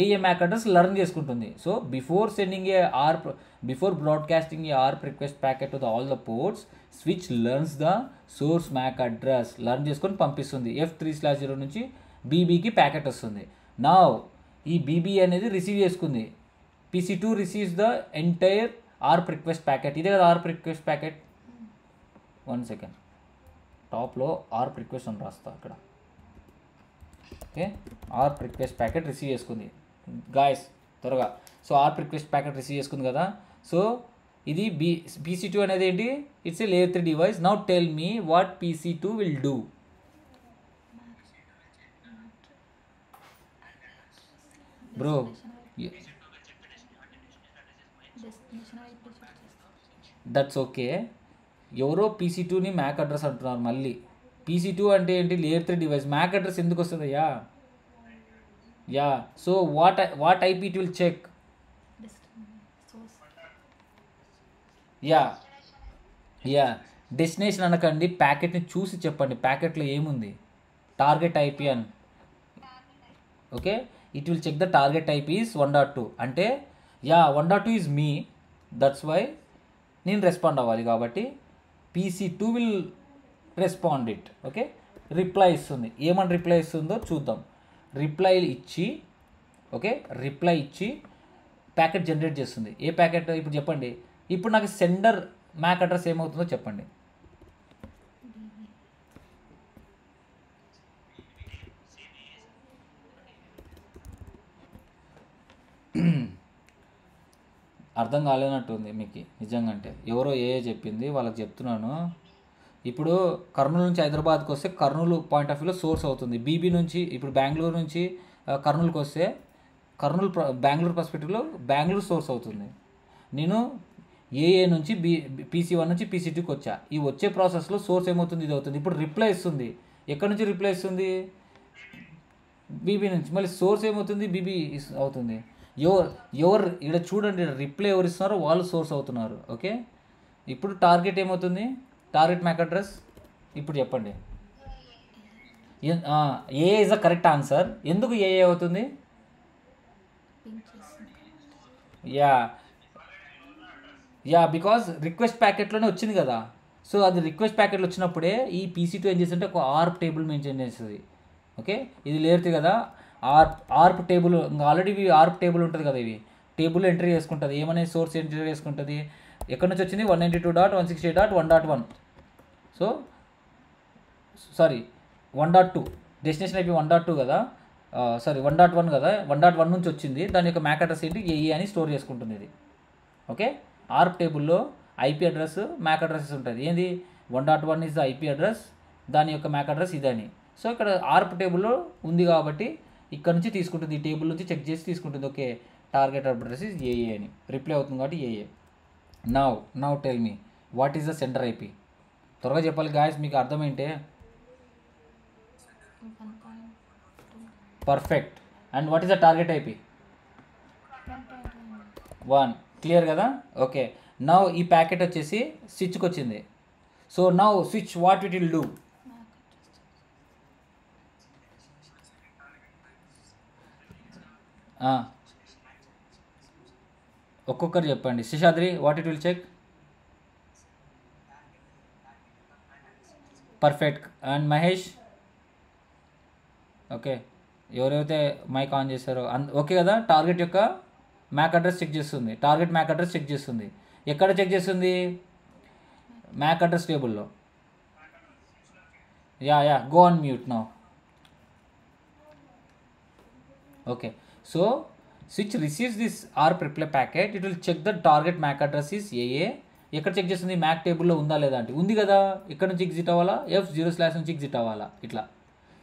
AA మ్యాక్ అడ్రస్ లర్న్ చేసుకుంటుంది. So before broadcasting a ARP request packet to all the ports, switch learns the source MAC address. Learn చేసుకొని పంపిస్తుంది. F3/0 నుంచి BBకి ప్యాకెట్ వస్తుంది. నా ఈ BB అనేది రిసీవ్ చేసుకుంది. PC2 receives the entire ARP request packet. ఇదే కదా ARP రిక్వెస్ట్ ప్యాకెట్. 1 సెకండ్, టాప్లో ARP రిక్వెస్ట్ అని రాస్తా అక్కడ. Okay, ARP request packet receive చేసుకుంది గాయస్ త్వరగా. So ARP request packet receive చేసుకుంది కదా. సో ఇది PC2 అనేది ఏంటి? It's a layer 3 device. Now tell me what PC2 will do. Bro that's okay. ఎవరో PC2ని మ్యాక్ అడ్రస్ అంటున్నారు మళ్ళీ. PC2 అంటే ఏంటి? Layer 3 device. మ్యాక్ అడ్రస్ ఎందుకు వస్తుంది? Yeah so what IP it will check? Yeah destination అనకండి, ప్యాకెట్ని చూసి చెప్పండి. ప్యాకెట్లో ఏముంది? టార్గెట్ IP అని. Okay, it will check the target IP is 1.2. అంటే 1.2 ఈజ్ మీ, దట్స్ వై నేను రెస్పాండ్ అవ్వాలి. కాబట్టి PC2 will respond it. Okay, reply ఇస్తుంది. ఏమని రిప్లై ఇస్తుందో చూద్దాం. రిప్లై ఇచ్చి ఓకే, రిప్లై ఇచ్చి ప్యాకెట్ జనరేట్ చేస్తుంది. ఏ ప్యాకెట్ ఇప్పుడు చెప్పండి. ఇప్పుడు నాకు సెండర్ మ్యాక్ అడ్రస్ ఏమవుతుందో చెప్పండి. అర్థం కాలేనట్టుంది మీకు నిజంగా. అంటే ఎవరో చెప్పింది వాళ్ళకి చెప్తున్నాను. ఇప్పుడు కర్నూలు నుంచి హైదరాబాద్కి వస్తే కర్నూలు పాయింట్ ఆఫ్ వ్యూలో సోర్స్ అవుతుంది. బీబీ నుంచి ఇప్పుడు బెంగళూరు నుంచి కర్నూలుకి వస్తే బెంగళూరు పర్స్పెక్టివ్లో బెంగళూరు సోర్స్ అవుతుంది. నేను ఏఏ నుంచి PC1 నుంచి PC2కి వచ్చా. ఈ వచ్చే ప్రాసెస్లో సోర్స్ ఏమవుతుంది, ఇది అవుతుంది. ఇప్పుడు రిప్లై ఇస్తుంది. ఎక్కడి నుంచి రిప్లై ఇస్తుంది? బీబీ నుంచి. మళ్ళీ సోర్స్ ఏమవుతుంది, బీబీ అవుతుంది. ఎవరు ఇక్కడ చూడండి, రిప్లై ఎవరు ఇస్తున్నారో వాళ్ళు సోర్స్ అవుతున్నారు. ఓకే, ఇప్పుడు టార్గెట్ ఏమవుతుంది, టార్గెట్ మ్యాక్ అడ్రస్ ఇప్పుడు చెప్పండి. A is the correct answer. ఎందుకు ఏ అవుతుంది? బికాజ్ రిక్వెస్ట్ ప్యాకెట్లోనే వచ్చింది కదా. సో అది రిక్వెస్ట్ ప్యాకెట్లు వచ్చినప్పుడే ఈ PC2 ఏం చేస్తుంటే ఒక ఆర్ప్ టేబుల్ మెన్షన్ చేస్తుంది. ఓకే, ఇది లేరుతుంది కదా ఆర్ప్ టేబుల్. ఇంకా ఆల్రెడీ ఇవి ఆర్ప్ టేబుల్ ఉంటుంది కదా, ఇవి టేబుల్ ఎంట్రీ చేసుకుంటుంది. ఏమనే సోర్స్ ఎంట్రీ చేసుకుంటుంది, ఎక్కడి నుంచి వచ్చింది 192.168.1.1. సో సారీ 1.2 డెస్టినేషన్ IP 1.2 కదా, సారీ 1.1 కదా, 1.1 నుంచి వచ్చింది. దాని యొక్క మ్యాక్ అడ్రస్ ఏంటి, ఏఈ అని స్టోర్ చేసుకుంటుంది ఇది. ఓకే, ఆర్ప్ టేబుల్లో IP అడ్రస్ మ్యాక్ అడ్రసెస్ ఉంటుంది. ఏంది 1.1 ఇస్ ద IP అడ్రస్, దాని యొక్క మ్యాక్ అడ్రస్ ఇదని. సో ఇక్కడ ఆర్ప్ టేబుల్లో ఉంది కాబట్టి ఇక్కడ నుంచి తీసుకుంటుంది, ఈ టేబుల్ నుంచి చెక్ చేసి తీసుకుంటుంది. ఓకే, టార్గెట్ అడ్రస్ ఇస్ ఏఏ అని రిప్లై అవుతుంది కాబట్టి ఏఏ. Now tell me what is the sender IP. త్వరగా చెప్పాలి గాయస్, మీకు అర్థమైంటే. Perfect. And what is the target IP? 1. Clear కదా. ఓకే, నౌ ఈ ప్యాకెట్ వచ్చేసి స్విచ్కి వచ్చింది. So now switch what it will do? ఒక్కొక్కరు చెప్పండి. Seshadri, what it will check? Perfect. And Mahesh? Okay, ఎవరైతే మైక్ ఆన్ చేశారో ఓకే కదా. టార్గెట్ యొక్క మ్యాక్ అడ్రస్ చెక్ చేస్తుంది, టార్గెట్ మ్యాక్ అడ్రస్ చెక్ చేస్తుంది. ఎక్కడ చెక్ చేస్తుంది? మ్యాక్ అడ్రస్ టేబుల్లో. Go on mute now. Okay, so switch receives this ARP reply packet, it will check the target MAC address is A A. ఎక్కడ check చేస్తుంది? Mac టేబుల్లో ఉందా లేదా అంటే ఉంది కదా. ఇక్కడ నుంచి ఎగ్జిట్ అవ్వాలా, F0/ నుంచి ఎగ్జిట్ అవ్వాలా, ఇట్లా.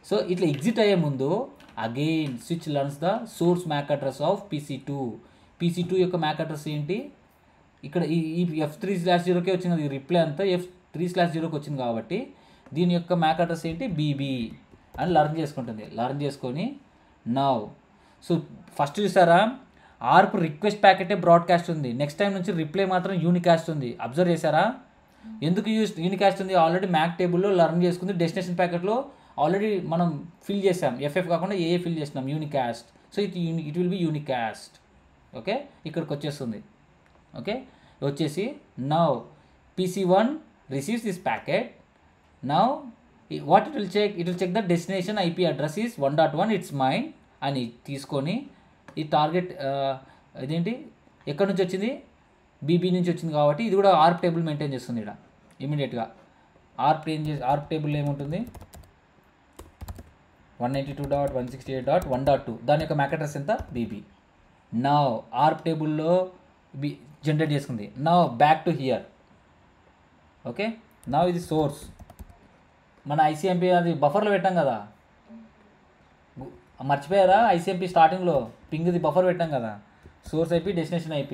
సో ఇట్లా ఎగ్జిట్ అయ్యే ముందు again switch learns the source MAC address of PC2. PC2 యొక్క మ్యాక్ అడ్రస్ ఏంటి? ఇక్కడ ఈ F3/0కే వచ్చింది కదా, ఈ రిప్లై అంతా F3/0కి వచ్చింది కాబట్టి దీని యొక్క మ్యాక్ అడ్రస్ ఏంటి, BB అని లర్న్ చేసుకుంటుంది. లర్న్ చేసుకొని నౌ సో ఫస్ట్ చూసారా, ఆర్ప్ రిక్వెస్ట్ ప్యాకెటే బ్రాడ్కాస్ట్ ఉంది. నెక్స్ట్ టైం నుంచి రిప్లై మాత్రం యూనికాస్ట్ ఉంది. అబ్జర్వ్ చేశారా? ఎందుకు యూనికాస్ట్ ఉంది? ఆల్రెడీ మ్యాక్ టేబుల్లో లర్న్ చేసుకుంది. డెస్టినేషన్ ప్యాకెట్లో ఆల్రెడీ మనం ఫిల్ చేసాం, FF కాకుండా ఏఏ ఫిల్ చేసినాం, unicast. So it will be unicast. Okay, ఇక్కడికి వచ్చేస్తుంది. ఓకే, వచ్చేసి now PC1 receives this packet. Now what it will check the destination IP address is 1.1, it's mine అని తీసుకొని ఈ టార్గెట్ ఇదేంటి ఎక్కడి నుంచి వచ్చింది, BB నుంచి వచ్చింది కాబట్టి ఇది కూడా ఆర్ప్ టేబుల్ మెయింటైన్ చేస్తుంది. ఇక్కడ ఇమీడియట్గా ఆర్ప్ టేబుల్ ఏముంటుంది, 192.168.1.2, దాని యొక్క మ్యాక్ అడ్రస్ ఎంత, BB. నౌ ఆర్ప్ టేబుల్లో జనరేట్ చేసుకుంది. Now back to hear. Okay, now ఇది సోర్స్. మన ICMP అది బఫర్లో పెట్టాం కదా, మర్చిపోయారా? ICMP స్టార్టింగ్లో పింగ్ది బఫర్ పెట్టాం కదా, source IP destination IP.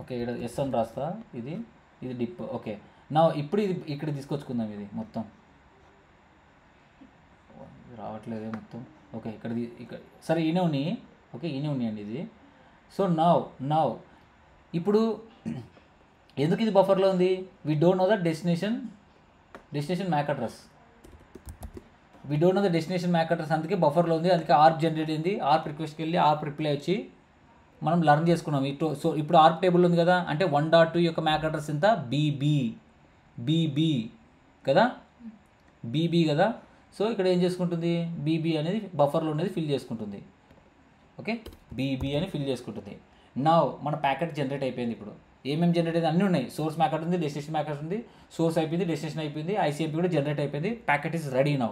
Okay, ఇక్కడ ఎస్ అని రాస్తా, ఇది డిప్. ఓకే, నా ఇప్పుడు ఇది ఇక్కడ తీసుకొచ్చుకుందాం. ఇది మొత్తం రావట్లేదే మొత్తం. ఓకే, ఇక్కడ సరే ఈయనే ఉన్నాయి. ఓకే, ఈయనే ఉన్నాయండి ఇది. సో నౌ ఇప్పుడు ఎందుకు ఇది బఫర్లో ఉంది? We don't know the destination MAC address. అందుకే బఫర్లో ఉంది. అందుకే ఆర్ప్ జనరేట్ అయింది. ఆర్ప్ రిక్వెస్ట్కి వెళ్ళి ఆర్ప్ రిప్లై వచ్చి మనం లర్న్ చేసుకున్నాం. సో ఇప్పుడు ఆర్ప్ టేబుల్ ఉంది కదా, అంటే 1.2 యొక్క మ్యాక్ అడ్రస్ ఎంత, BB కదా, BB కదా. సో ఇక్కడ ఏం చేసుకుంటుంది, బీబీ అనేది బఫర్లో అనేది ఫిల్ చేసుకుంటుంది. ఓకే, బీబీ అని ఫిల్ చేసుకుంటుంది. నా మన ప్యాకెట్ జనరేట్ అయిపోయింది. ఇప్పుడు ఏమేమి జనరేట్ అయింది అన్నీ ఉన్నాయి. సోర్స్ మ్యాకెట్ ఉంది, డెస్టినేషన్ మ్యాకెట్ ఉంది. సోర్స్ అయిపోయింది, డెస్టినేషన్ అయిపోయింది, ఐసీఎంపీ కూడా జనరేట్ అయిపోయింది. Packet is ready now.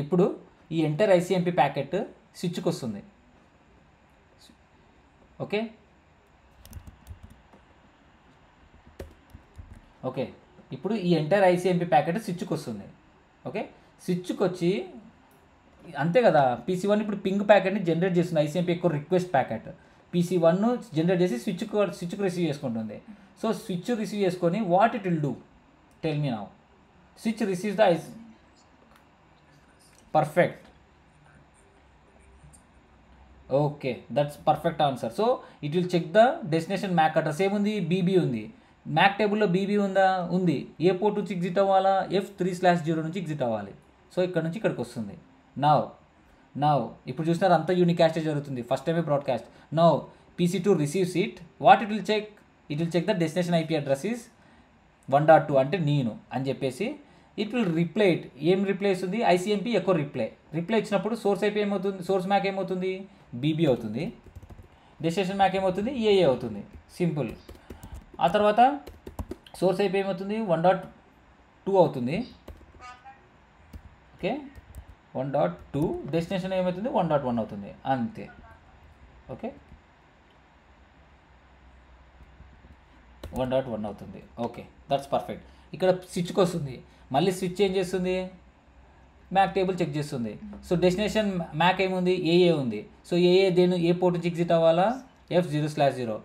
ఇప్పుడు ఈ ఎంటర్ ఐసీఎంపీ ప్యాకెట్ స్విచ్కి వస్తుంది. ఓకే ఓకే ఇప్పుడు ఈ ఎంటర్ ఐసీఎంపీ ప్యాకెట్ స్విచ్కి వస్తుంది. ఓకే, స్విచ్కి వచ్చి అంతే కదా, PC1 ఇప్పుడు పింగ్ ప్యాకెట్ని జనరేట్ చేస్తుంది. ఐసీఎంపీ ఎక్కువ రిక్వెస్ట్ ప్యాకెట్ PC1 జనరేట్ చేసి స్విచ్కి రిసీవ్ చేసుకుంటుంది. సో స్విచ్ రిసీవ్ చేసుకొని what it will do, tell me now. Switch receives the perfect. Okay, that's perfect answer. So it will check the destination MAC address. ఏముంది, B B ఉంది. MAC టేబుల్లో B B ఉందా, ఉంది. ఏ port నుంచి exit అవ్వాలా, F3/0 నుంచి exit అవ్వాలి. సో ఇక్కడ నుంచి ఇక్కడికి వస్తుంది. నౌ ఇప్పుడు చూసినారు అంతా యూనికాస్టే జరుగుతుంది. ఫస్ట్ టైమే broadcast. Now PC2 receives it. What it will check, it will check the destination IP address is 1.2 అంటే నేను అని చెప్పేసి ఇట్ విల్ రిప్లై ఇట్. ఏం రిప్లై ఇస్తుంది, ఐసీఎంపీ ఎక్కువ రిప్లై ఇచ్చినప్పుడు సోర్స్ IP ఏమవుతుంది, సోర్స్ మ్యాక్ ఏమవుతుంది, బీబీ అవుతుంది. డెస్టినేషన్ మ్యాక్ ఏమవుతుంది, ఏఏ అవుతుంది. సింపుల్. ఆ తర్వాత సోర్స్ IP ఏమవుతుంది, 1.2 అవుతుంది. ఓకే, 1.2. డెస్టినేషన్ ఏమవుతుంది, 1.1 అవుతుంది. అంతే. ఓకే, 1.1 అవుతుంది. Okay, that's perfect. ఇక్కడ స్విచ్కి వస్తుంది. మళ్ళీ స్విచ్ ఏం చేస్తుంది, మ్యాక్ టేబుల్ చెక్ చేస్తుంది. సో డెస్టినేషన్ మ్యాక్ ఏముంది, ఏఏ ఉంది. సో ఏఏ ఏ పోర్ట్ నుంచి ఎగ్జిట్ అవ్వాలా, F0/0.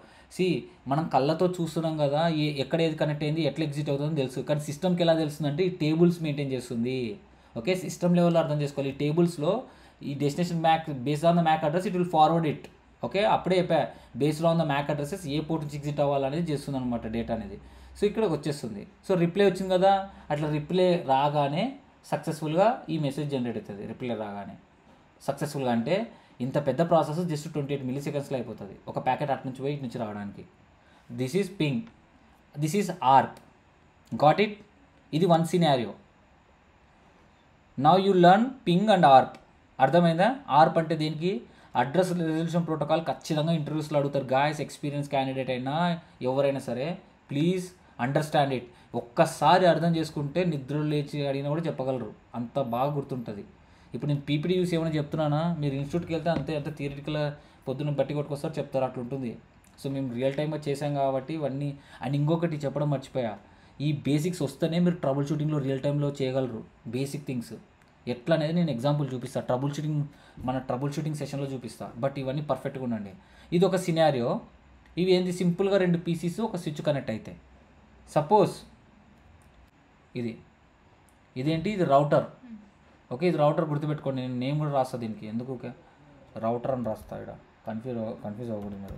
మనం కళ్ళతో చూస్తున్నాం కదా, ఎక్కడ ఏది కనెక్ట్ అయింది, ఎట్లా ఎగ్జిట్ అవుతుందని తెలుసు. కానీ సిస్టమ్కి ఎలా తెలుస్తుందంటే ఈ టేబుల్స్ మెయింటైన్ చేస్తుంది. ఓకే, సిస్టమ్ లెవెల్లో అర్థం చేసుకోవాలి. ఈ టేబుల్స్లో ఈ destination MAC based on the MAC address it will forward it. Okay, అప్పుడే చెప్పా, based on the MAC addresses ఏ పోర్ట్ నుంచి ఎగ్జిట్ అవ్వాలనేది చేస్తుంది అనమాట డేటా అనేది. సో ఇక్కడికి వచ్చేస్తుంది. సో రిప్లై వచ్చింది కదా, అట్లా రిప్లై రాగానే సక్సెస్ఫుల్గా ఈ మెసేజ్ జనరేట్ అవుతుంది. రిప్లై రాగానే సక్సెస్ఫుల్గా అంటే ఇంత పెద్ద ప్రాసెస్ జస్ట్ 28 millisecondsలో అయిపోతుంది. ఒక ప్యాకెట్ అటు నుంచి పోయి ఇటు నుంచి రావడానికి. This is ping, this is ARP. Got it. ఇది one scenario. Now you learn ping and ARP. అర్థమైందా? ఆర్ప్ అంటే దేనికి, అడ్రస్ రిజల్యూషన్ ప్రోటోకాల్. ఖచ్చితంగా ఇంటర్వ్యూస్లో అడుగుతారు గాయస్, ఎక్స్పీరియన్స్ క్యాండిడేట్ అయినా ఎవరైనా సరే ప్లీజ్ అండర్స్టాండ్ ఇట్. ఒక్కసారి అర్థం చేసుకుంటే నిద్ర లేచి అడిగినా కూడా చెప్పగలరు, అంత బాగా గుర్తుంటుంది. ఇప్పుడు నేను పీపీటీ చూసి ఏమైనా చెప్తున్నానా, మీరు ఇన్స్టిట్యూట్కి వెళ్తే అంత థియరిటికల్ పొద్దున్న బట్టి కొట్టుకొస్తారు చెప్తారు, అట్లా ఉంటుంది. సో మేము రియల్ టైమ్గా చేసాం కాబట్టి ఇవన్నీ. అండ్ ఇంకొకటి చెప్పడం మర్చిపోయా, ఈ బేసిక్స్ వస్తేనే మీరు ట్రబుల్ షూటింగ్లో రియల్ టైంలో చేయగలరు. బేసిక్ థింగ్స్ ఎట్లా అనేది నేను ఎగ్జాంపుల్ చూపిస్తాను. మన ట్రబుల్ షూటింగ్ సెషన్లో చూపిస్తాను. బట్ ఇవన్నీ పర్ఫెక్ట్గా ఉండండి. ఇది ఒక సినారియో. ఇవి ఏంది, సింపుల్గా 2 పీసీస్ ఒక స్విచ్ కనెక్ట్ అవుతాయి. సపోజ్ ఇదేంటి, ఇది రౌటర్. ఓకే, ఇది రౌటర్ గుర్తుపెట్టుకోండి. నేను నేమ్ కూడా రాస్తా దీనికి, ఎందుకు ఓకే రౌటర్ అని రాస్తా. ఇక్కడ కన్ఫ్యూజ్ అవ్వకూడదు మీరు.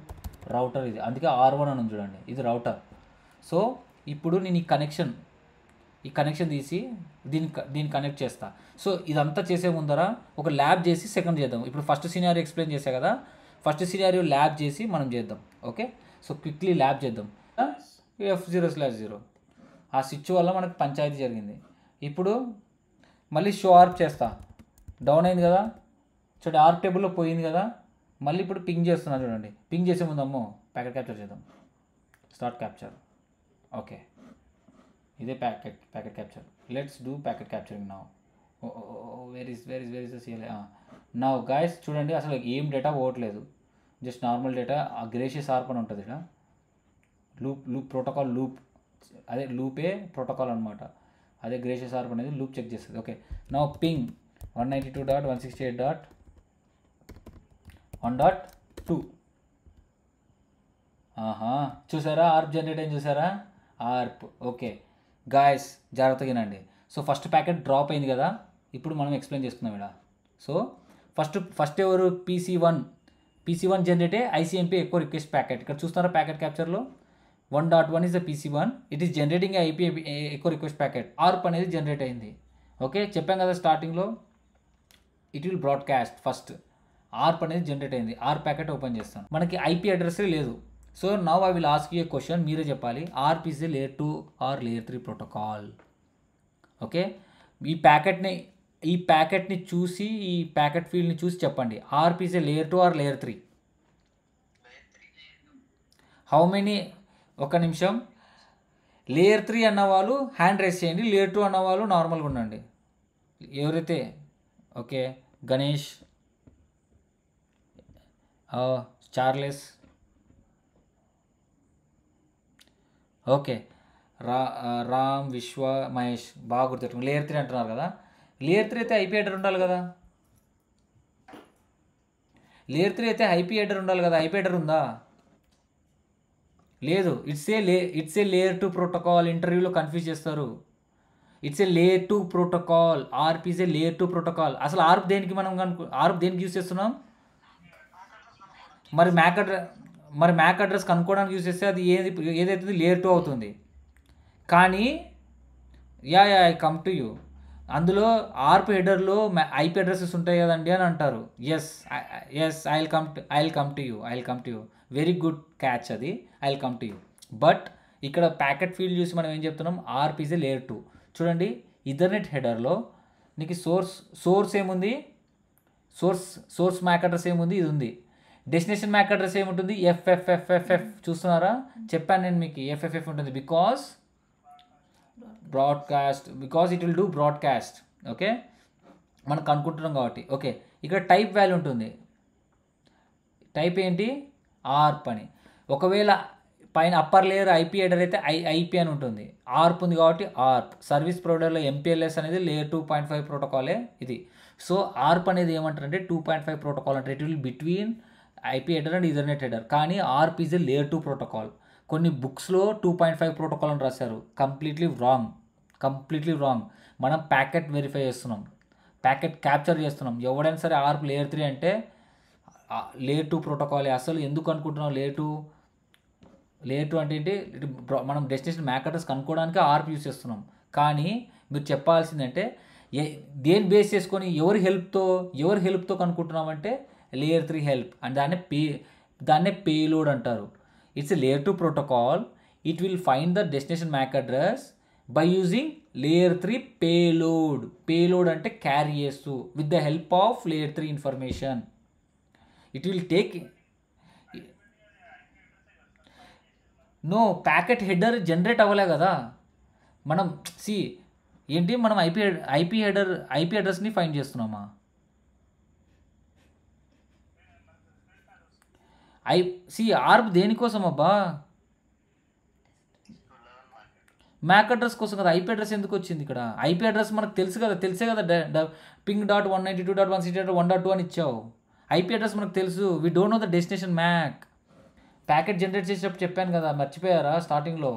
రౌటర్ ఇది, అందుకే R1 అని చూడండి, ఇది రౌటర్. సో ఇప్పుడు నేను ఈ కనెక్షన్ తీసి దీన్ని కనెక్ట్ చేస్తా. సో ఇదంతా చేసే ముందర ఒక ల్యాబ్ చేసి సెకండ్ చేద్దాం. ఇప్పుడు ఫస్ట్ సినారియో ఎక్స్ప్లెయిన్ చేసా కదా, ఫస్ట్ సినారియో ల్యాబ్ చేసి మనం చేద్దాం. ఓకే, సో క్విక్లీ ల్యాబ్ చేద్దాం. F0/0 ఆ స్విచ్ వల్ల మనకు పంచాయతీ జరిగింది. ఇప్పుడు మళ్ళీ షో ఆర్ప్ చేస్తా. డౌన్ అయింది కదా చూడండి, ఆర్ప్ టేబుల్లో పోయింది కదా. మళ్ళీ ఇప్పుడు పింగ్ చేస్తున్నా చూడండి. పింగ్ చేసే ముందమ్మో ప్యాకెట్ క్యాప్చర్ చేద్దాం. Start capture. ఓకే, ఇదే packet capture. Let's do packet capturing now. Where is the CLI. Now guys చూడండి, అసలు ఏం డేటా పోవట్లేదు, జస్ట్ నార్మల్ డేటా. ఆ గ్రేషియస్ ఆర్ప్ అని ఉంటుంది ఇక్కడ, లూప్ ప్రోటోకాల్ లూప్, అదే లూపే ప్రోటోకాల్ అనమాట. అదే గ్రేషియస్ ఆర్ప్ అనేది లూప్ చెక్ చేస్తుంది. Okay, now ping 192.168.1.2. చూసారా ఆర్ప్ జనరేట్ అయింది, చూసారా ఆర్ప్. ఓకే గాయస్ జాగ్రత్తగా వినండి. సో ఫస్ట్ ప్యాకెట్ డ్రాప్ అయింది కదా, ఇప్పుడు మనం ఎక్స్ప్లెయిన్ చేసుకుందాం ఇక్కడ. సో ఫస్ట్ ఎవరు, PC1 జనరేట్ ICMP ఎక్కువ రిక్వెస్ట్ ప్యాకెట్. ఇక్కడ చూస్తారా packet క్యాప్చర్లో 1.1 is the PC1. It is generating a IP echo request packet. ARP అనేది జనరేట్ అయింది. ఓకే, చెప్పాం కదా స్టార్టింగ్లో, it will broadcast first. ARP అనేది జనరేట్ అయింది. ఆర్ప్ ప్యాకెట్ ఓపెన్ చేస్తాను, మనకి IP అడ్రస్సే లేదు. So now I will ask you a question, మీరే చెప్పాలి. ARP is a layer 2 or layer 3 protocol. Okay, ఈ ప్యాకెట్ని ఈ ప్యాకెట్ని చూసి ఈ ప్యాకెట్ ఫీల్డ్ని చూసి చెప్పండి. ARP is a layer 2 or layer 3? How many? ఒక నిమిషం. లేయర్ 3 అన్న వాళ్ళు హ్యాండ్ రైస్ చేయండి, లేయర్ 2 అన్న వాళ్ళు నార్మల్గా ఉండండి. ఎవరైతే okay, Ganesh, Charles, okay, Ram, విశ్వ, మహేష్ బాగా గుర్తెట్టుకుని లేయర్ 3 అంటున్నారు కదా. లేయర్ 3 అయితే ఐపీ హెడర్ ఉండాలి కదా. లేయర్ 3 అయితే ఐపీ హెడర్ ఉండాలి కదా. ఐపీ హెడర్ ఉందా? లేదు. It's a layer 2 protocol. ఇంటర్వ్యూలో కన్ఫ్యూజ్ చేస్తారు. It's a layer 2 protocol. ఆర్ప్ is a layer 2 protocol. అసలు ఆర్ప్ దేనికి ఆర్ప్ దేనికి యూజ్ చేస్తున్నాం? మరి మ్యాక్ అడ్రస్ కనుక్కోవడానికి యూజ్ చేస్తే అది ఏదైతుంది లేయర్ 2 అవుతుంది. కానీ ఐ కమ్ టు యూ, అందులో ఆర్ప్ హెడర్లో ఐపీ అడ్రసెస్ ఉంటాయి కదండి అని అంటారు. Yes I will come to you. Very good catch అది. I will come to you. But ఇక్కడ ప్యాకెట్ ఫీల్డ్ చూసి మనం ఏం చెప్తున్నాం? ARP is a layer 2. చూడండి, ఈథర్నెట్ హెడర్లో నీకు సోర్స్ ఏముంది? సోర్స్ మ్యాక్ అడ్రస్ ఏముంది? ఇది ఉంది. డెస్టినేషన్ మ్యాక్ అడ్రస్ ఏముంటుంది? ఎఫ్ఎఫ్ఎఫ్ఎఫ్ఎఫ్. చూస్తున్నారా? చెప్పాను నేను మీకు, ఎఫ్ఎఫ్ఎఫ్ ఉంటుంది. Because it will do broadcast. Okay, మనం కనుక్కుంటున్నాం కాబట్టి. ఓకే, ఇక్కడ టైప్ వాల్యూ ఉంటుంది. టైప్ ఏంటి? ఆర్ప్ అని. ఒకవేళ పైన అప్పర్ లేయర్ ఐపీ హెడర్ అయితే ఐపీ అని ఉంటుంది. ఆర్ప్ ఉంది కాబట్టి ఆర్ప్. సర్వీస్ ప్రొవైడర్లో ఎంపీఎల్ఎస్ అనేది లేయర్ 2.5 ప్రోటోకాలే ఇది. సో ఆర్ప్ అనేది ఏమంటారంటే 2.5 ప్రోటోకాల్ అంటే it will between IP header and Ethernet header. కానీ ఆర్ప్ ఈజ్ ఎ లేయర్ 2 ప్రోటోకాల్. కొన్ని బుక్స్లో 2.5 ప్రోటోకాల్ అని రాశారు. Completely wrong. మనం ప్యాకెట్ వెరిఫై చేస్తున్నాం, ప్యాకెట్ క్యాప్చర్ చేస్తున్నాం. ఎవడైనా సరే ఆర్ప్ లేయర్ 3 అంటే లేయర్ 2 ప్రోటోకాలే. అసలు ఎందుకు అనుకుంటున్నాం లేయర్ 2 అంటే ఏంటి? మనం డెస్టినేషన్ మ్యాక్ అడ్రస్ కనుక్కోవడానికి ఆర్ప్ యూస్ చేస్తున్నాం. కానీ మీరు చెప్పాల్సిందంటే దేని బేస్ చేసుకొని ఎవరి హెల్ప్తో కనుక్కుంటున్నామంటే లేయర్ 3 హెల్ప్. అండ్ దాన్నే పేలోడ్ అంటారు. It's a layer 2 protocol. It will find the destination MAC address by using layer 3 payload అంటే క్యారీ చేస్తూ with the help of layer 3 information. It will take packet header generate అవ్వలే కదా. మనం మనం IP అడ్రస్ని find చేస్తున్నామా? ఆర్ప్ దేనికోసం అబ్బా? మ్యాక్ అడ్రస్ కోసం కదా. ఐపీ అడ్రస్ ఎందుకు వచ్చింది ఇక్కడ? ఐపీ అడ్రస్ మనకు తెలుసే కదా. ping.192.168.1.2 అని ఇచ్చావు. ఐపీ అడ్రస్ మనకు తెలుసు. We don't know the destination MAC. Packet generate చేసేటప్పుడు చెప్పాను కదా, మర్చిపోయారా? స్టార్టింగ్లో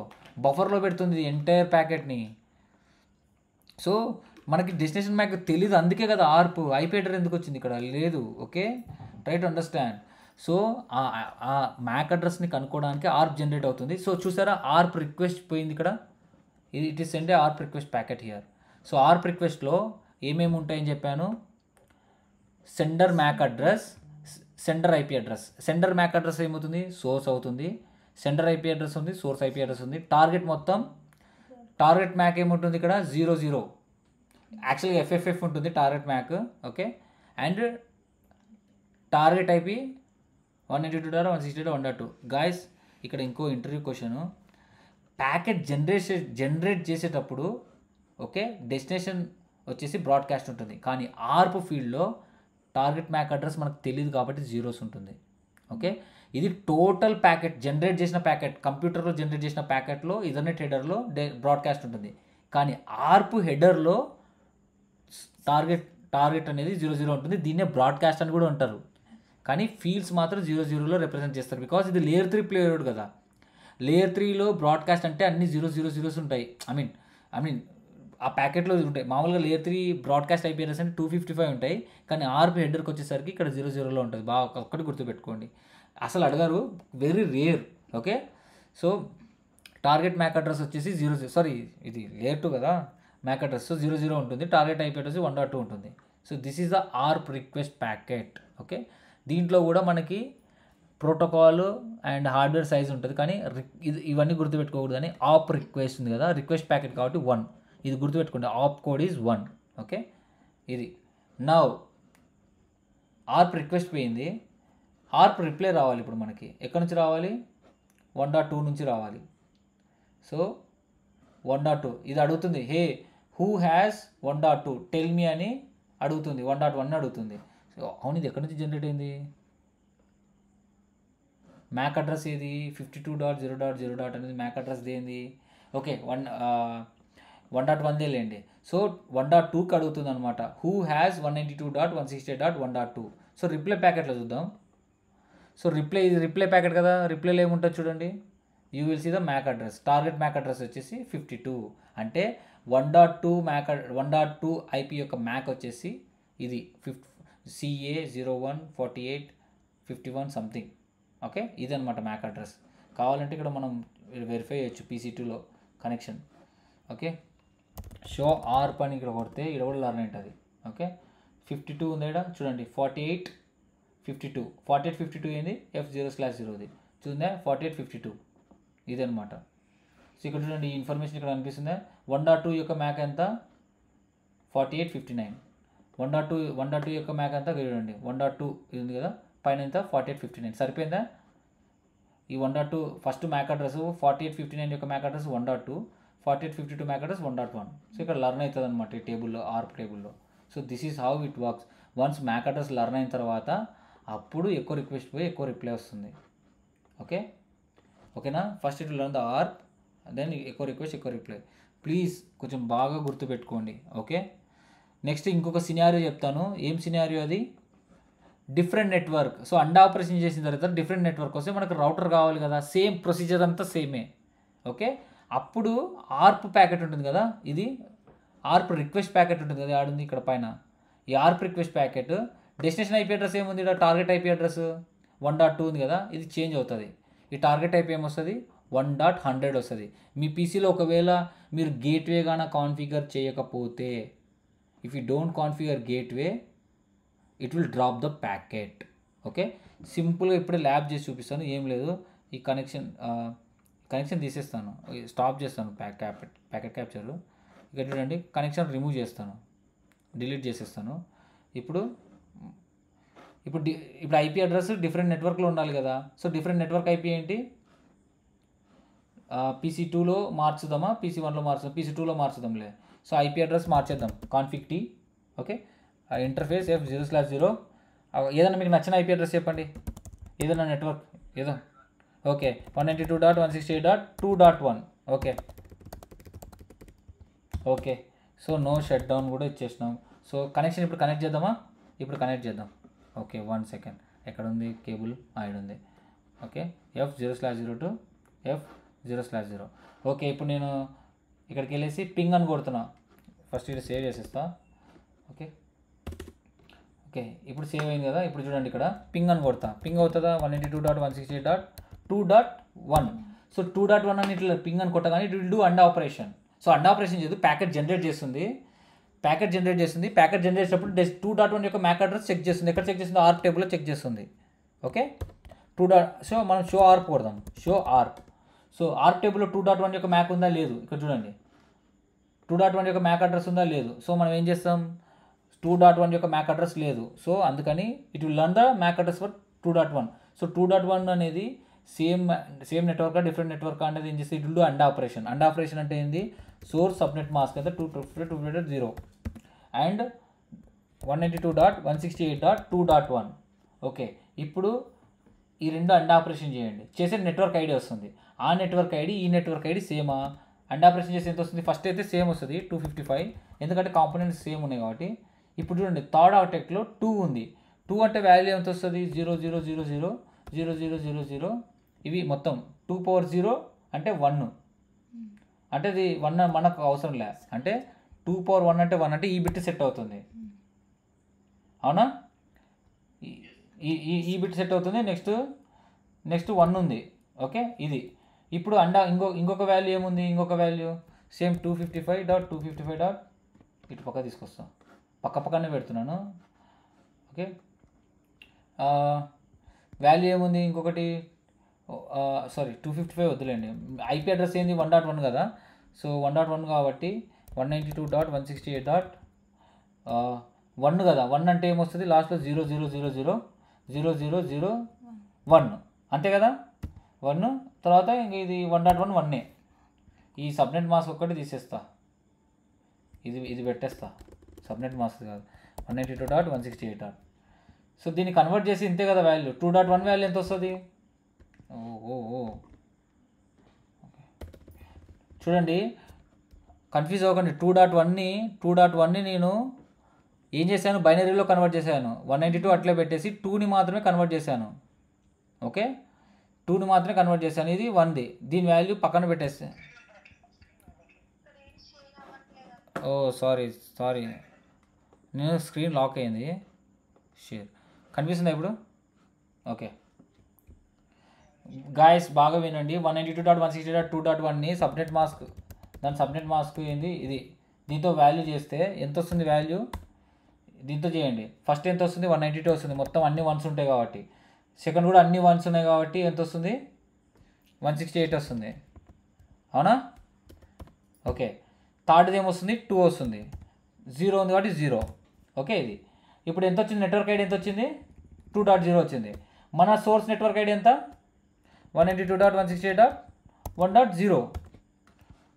బఫర్లో పెడుతుంది ఎంటైర్ ప్యాకెట్ని. సో మనకి డెస్టినేషన్ మ్యాక్ తెలీదు, అందుకే కదా ఆర్ప్. ఐపీ అడ్రస్ ఎందుకు వచ్చింది ఇక్కడ? లేదు. Okay, try to understand. So ఆ మ్యాక్ అడ్రస్ని కనుక్కోవడానికి ఆర్ప్ జనరేట్ అవుతుంది. సో చూసారా, ఆర్ప్ రిక్వెస్ట్ పోయింది ఇక్కడ. It is send a ARP request packet here. So ARP రిక్వెస్ట్లో ఏమేమి ఉంటాయని చెప్పాను? Sender MAC address, sender IP address. Sender MAC address ఏమవుతుంది? సోర్స్ అవుతుంది. సెండర్ ఐపీ అడ్రస్ ఉంది, సోర్స్ ఐపీ అడ్రస్ ఉంది. టార్గెట్ మ్యాక్ ఏముంటుంది ఇక్కడ? 00. యాక్చువల్గా ఎఫ్ఎఫ్ఎఫ్ ఉంటుంది target MAC. Okay, and target IP 192.168.1.2. Guys, ఇక్కడ ఇంకో ఇంటర్వ్యూ క్వశ్చను. ప్యాకెట్ జనరేట్ చేసేటప్పుడు ఓకే, డెస్టినేషన్ వచ్చేసి బ్రాడ్కాస్ట్ ఉంటుంది. కానీ ఆర్ప్ ఫీల్డ్లో టార్గెట్ మ్యాక్ అడ్రస్ మనకు తెలియదు కాబట్టి జీరోస్ ఉంటుంది. ఓకే, ఇది టోటల్ ప్యాకెట్ జనరేట్ చేసిన ప్యాకెట్, కంప్యూటర్లో జనరేట్ చేసిన ప్యాకెట్లో ఈథర్నెట్ హెడర్లో బ్రాడ్కాస్ట్ ఉంటుంది. కానీ ఆర్ప్ హెడర్లో టార్గెట్ అనేది 00 ఉంటుంది. దీన్నే బ్రాడ్కాస్ట్ అని కూడా అంటారు. కానీ ఫీల్డ్స్ మాత్రం 00లో రిప్రజెంట్ చేస్తారు. బికాజ్ ఇది లేయర్ 3 ప్లేయర్డ్ కదా. లేయర్ 3లో బ్రాడ్కాస్ట్ అంటే అన్ని 000 ఉంటాయి. ఐ మీన్ ఆ ప్యాకెట్లో ఉంటాయి. మామూలుగా లేయర్ 3 బ్రాడ్కాస్ట్ ఐపీ అడ్రస్ అంటే 255 ఉంటాయి. కానీ ఆర్ప్ హెడర్కి వచ్చేసరికి ఇక్కడ 00లో ఉంటుంది. బాగా ఒక్కటి గుర్తుపెట్టుకోండి. అసలు అడగారు, very rare. Okay, so target MAC address వచ్చేసి 00. సారీ, ఇది లేయర్ 2 కదా మ్యాక్ అడ్రస్. సో 00 ఉంటుంది. టార్గెట్ ఐపీ అడ్రస్ 1.2 ఉంటుంది. So this is the ఆర్ప్ request packet. Okay, దీంట్లో కూడా మనకి ప్రోటోకాల్ అండ్ హార్డ్వేర్ సైజ్ ఉంటుంది. కానీ ఇవన్నీ గుర్తుపెట్టుకోకూడదు. అని ఆప్ రిక్వెస్ట్ ఉంది కదా, రిక్వెస్ట్ ప్యాకెట్ కాబట్టి 1. ఇది గుర్తుపెట్టుకోండి, ఆప్ కోడ్ ఈజ్ 1. ఓకే, ఇది. నౌ ఆర్ప్ రిక్వెస్ట్ పోయింది, ఆర్ప్ రిప్లై రావాలి. ఇప్పుడు మనకి ఎక్కడి నుంచి రావాలి? 1.2 నుంచి రావాలి. సో 1.2 ఇది అడుగుతుంది, hey who has 1.2 tell me అని అడుగుతుంది, 1.1 అడుగుతుంది. సో అవును, ఇది ఎక్కడి నుంచి జనరేట్ అయింది? మ్యాక్ అడ్రస్ ఏది? 52.0.0. అనేది మ్యాక్ అడ్రస్ ఏంది? ఓకే 1.1 లేండి. సో 1.2కి అడుగుతుంది అనమాట, హూ హ్యాస్ 192.168.1.2. సో రిప్లై ప్యాకెట్లో చూద్దాం. సో రిప్లై ప్యాకెట్ కదా, రిప్లైలో ఏముంటుంది చూడండి, you will see the MAC address. Target MAC address వచ్చేసి 52. అంటే 1.2 ఐపీ యొక్క మ్యాక్ వచ్చేసి ఇది CA014851 సంథింగ్. ఓకే, ఇదనమాట మ్యాక్ అడ్రస్. కావాలంటే ఇక్కడ మనం వెరిఫై చేయొచ్చు PC2లో కనెక్షన్. ఓకే, షో ఆర్ప్ అని ఇక్కడ కొడితే ఇక్కడ కూడా లర్న్ ఉంటుంది. ఓకే 52 ఉంది ఇక్కడ చూడండి, 4852 ఏంది? F0/0ది చూద్దా, 4852 ఇదనమాట. సో ఇక్కడ చూడండి, ఈ ఇన్ఫర్మేషన్ ఇక్కడ అనిపిస్తుందా? 1.2 యొక్క మ్యాక్ ఎంత? 4859. 1.2 యొక్క మ్యాక్ అంతా చూడండి, 1.2 ఇది ఉంది కదా, పైన ఎంత? 4859. సరిపోయిందా? ఈ 1.2 ఫస్ట్ మ్యాక్ అడ్రస్ 4859 యొక్క MAC address 1.2, 4852 MAC address 1.1. So ఇక్కడ లర్న్ అవుతుంది అనమాట ఈ టేబుల్లో, ఆర్ప్ టేబుల్లో. So this is how it works. Once MAC address learn అయిన తర్వాత అప్పుడు ఎక్కువ రిక్వెస్ట్ పోయి ఎక్కువ రిప్లై వస్తుంది. ఓకేనా? First it learn the ARP, then ఎక్కువ రిక్వెస్ట్ ఎక్కువ రిప్లై. ప్లీజ్ కొంచెం బాగా గుర్తుపెట్టుకోండి. ఓకే, నెక్స్ట్ ఇంకొక సినారియో చెప్తాను. ఏం సినారియో అది? Different network. So and operation చేసిన తర్వాత డిఫరెంట్ నెట్వర్క్ వస్తే మనకు రౌటర్ కావాలి కదా, సేమ్ ప్రొసీజర్ అంతా సేమే. ఓకే, అప్పుడు ఆర్ప్ ప్యాకెట్ ఉంటుంది కదా, ఇది ఆర్ప్ రిక్వెస్ట్ ప్యాకెట్ ఉంటుంది కదా, ఆడుంది ఇక్కడ పైన. ఈ ARP request packet destination IP address ఏముంది ఇక్కడ? టార్గెట్ ఐపీ అడ్రస్ 1.2 ఉంది కదా, ఇది చేంజ్ అవుతుంది. ఈ టార్గెట్ ఐపీ ఏమొస్తుంది? 1.100 వస్తుంది. మీ పీసీలో ఒకవేళ మీరు గేట్వే గాన కాన్ఫిగర్ చేయకపోతే, if you don't configure gateway, it will drop the packet. Okay, సింపుల్గా ఇప్పుడే ల్యాబ్ చేసి చూపిస్తాను. ఏం లేదు, ఈ కనెక్షన్ తీసేస్తాను, స్టాప్ చేస్తాను ప్యాకెట్ క్యాప్చర్. ఇక్కడ చూడండి, కనెక్షన్ రిమూవ్ చేస్తాను, డిలీట్ చేసేస్తాను. ఇప్పుడు ఐపీ అడ్రస్ డిఫరెంట్ నెట్వర్క్లో ఉండాలి కదా. సో డిఫరెంట్ నెట్వర్క్ ఐపీ ఏంటి? PC2లో మార్చుదామా, PC1లో మార్చుదాం? PC2లో మార్చుదాంలే. సో ఐపీ అడ్రస్ మార్చేద్దాం, config T. Okay, interface F0/0. ఏదైనా మీకు నచ్చిన ఐపీ అడ్రస్ చెప్పండి, ఏదైనా నెట్వర్క్ ఏదో. Okay 192.168.2.1. Okay so no shutdown కూడా ఇచ్చేసినాం. సో కనెక్షన్ ఇప్పుడు కనెక్ట్ చేద్దామా? ఇప్పుడు కనెక్ట్ చేద్దాం. ఓకే 1 సెకండ్, ఎక్కడ ఉంది కేబుల్? ఇక్కడ ఉంది. Okay F0/0 to F0/0. Okay, ఇప్పుడు నేను ఇక్కడికి వెళ్ళేసి పింగ్ అని కొడుతున్నా. ఫస్ట్ ఇక్కడ సేవ్ చేసేస్తా. ఓకే, ఇప్పుడు సేవ్ అయింది కదా. ఇప్పుడు చూడండి, ఇక్కడ పింగ్ అని కొడతా, పింగ్ అవుతుందా? 192.168.2.1. సో 2.1 అని ఇట్లా పింగ్ అని కొట్టగానే it will do and operation. So and operation చేయదు, ప్యాకెట్ జనరేట్ చేస్తుంది. ప్యాకెట్ జనరేట్ చేసేటప్పుడు 2.1 యొక్క మ్యాక్ అడ్రస్ చెక్ చేస్తుంది. ఎక్కడ చెక్ చేస్తుంది? ఆర్ప్ టేబుల్లో చెక్ చేస్తుంది. ఓకే సో మనం షో ఆర్ప్ కొడదాం, షో ఆర్ప్. సో ఆర్ప్ టేబుల్లో 2.1 యొక్క మ్యాక్ ఉందా లేదు? ఇక్కడ చూడండి, 2.1 యొక్క మ్యాక్ అడ్రస్ ఉందా లేదు? సో మనం ఏం చేస్తాం? 2.1 యొక్క మ్యాక్ అడ్రస్ లేదు. సో అందుకని it will learn the MAC address for 2.1. So 2.1 అనేది సేమ్ నెట్వర్క్, డిఫరెంట్ నెట్వర్క్ అనేది ఏం చేస్తే it will do and operation. And operation అంటే ఏంది? సోర్స్ సబ్నెట్ మాస్క్ అయితే 255.2.0 అండ్ 192.168.2.1. ఓకే, ఇప్పుడు ఈ రెండు అండ్ ఆపరేషన్ చేయండి, చేసే నెట్వర్క్ ఐడి వస్తుంది. ఆ నెట్వర్క్ ఐడి ఈ నెట్వర్క్ ఐడి సేమా? అండ్ ఆపరేషన్ చేస్తే ఎంత వస్తుంది? ఫస్ట్ అయితే సేమ్ వస్తుంది 255, ఎందుకంటే కాంపోనెంట్స్ సేమ్ ఉన్నాయి కాబట్టి. ఇప్పుడు చూడండి, థర్డ్ ఆర్టెక్లో 2 ఉంది. 2 అంటే వాల్యూ ఎంత వస్తుంది? 0.0.0.0.0.0.0. ఇవి మొత్తం 2 అంటే 1. అంటే ఇది 1 మనకు అవసరం లే, అంటే 2 అంటే 1 అంటే ఈ బిట్ సెట్ అవుతుంది. అవునా? ఈ బిట్ సెట్ అవుతుంది. నెక్స్ట్ 1 ఉంది. ఓకే, ఇది ఇప్పుడు ఇంకొక వాల్యూ ఏముంది? ఇంకొక వాల్యూ సేమ్ 255.255. ఇటు పక్క తీసుకొస్తాం, పక్కనే పెడుతున్నాను. ఓకే, వాల్యూ ఏముంది? ఇంకొకటి 255 వద్దులేండి. ఐపీ అడ్రస్ ఏంది? 1.1 కదా. సో 1.1 కాబట్టి 192.168. 1 కదా, 1 అంటే ఏమొస్తుంది లాస్ట్లో 000000001 అంతే కదా 1. తర్వాత ఇంక ఇది 1.1 1 ఈ సబ్నెట్ మాస్క్ ఒక్కటి తీసేస్తా, ఇది పెట్టేస్తా. సబ్నెట్ మాస్క్ కాదు 192.168. సో దీన్ని కన్వర్ట్ చేసి ఇంతే కదా వాల్యూ. 2.1 వాల్యూ ఎంత వస్తుంది? చూడండి కన్ఫ్యూజ్ అవ్వకండి. 2.1ని నేను ఏం చేశాను, బైనరీలో కన్వర్ట్ చేశాను. 192 అట్లే పెట్టేసి 2ని మాత్రమే కన్వర్ట్ చేశాను. ఓకే 2ని మాత్రమే కన్వర్ట్ చేశాను. ఇది 1ది, దీని వాల్యూ పక్కన పెట్టేస్తే సారీ నేను స్క్రీన్ లాక్ అయింది. షేర్ కనిపిస్తుందా ఇప్పుడు? ఓకే గాయస్ బాగా వినండి. 192.168.2.1ని సబ్నెట్ మాస్క్, దాని సబ్నెట్ మాస్క్ ఏంది ఇది, దీంతో వాల్యూ చేస్తే ఎంత వస్తుంది వాల్యూ? దీంతో చేయండి. ఫస్ట్ ఎంత వస్తుంది? 192 వస్తుంది, మొత్తం అన్ని 1s ఉంటాయి కాబట్టి. సెకండ్ కూడా అన్ని 1s ఉన్నాయి కాబట్టి ఎంత వస్తుంది? 168 వస్తుంది, అవునా? ఓకే థర్డ్ది ఏమొస్తుంది? 2 వస్తుంది, 0 ఉంది కాబట్టి 0. ఓకే ఇది ఇప్పుడు ఎంత వచ్చింది? నెట్వర్క్ ఐడి ఎంత వచ్చింది? 2.0 వచ్చింది. మన సోర్స్ నెట్వర్క్ ఐడి ఎంత? 192.168.1.0.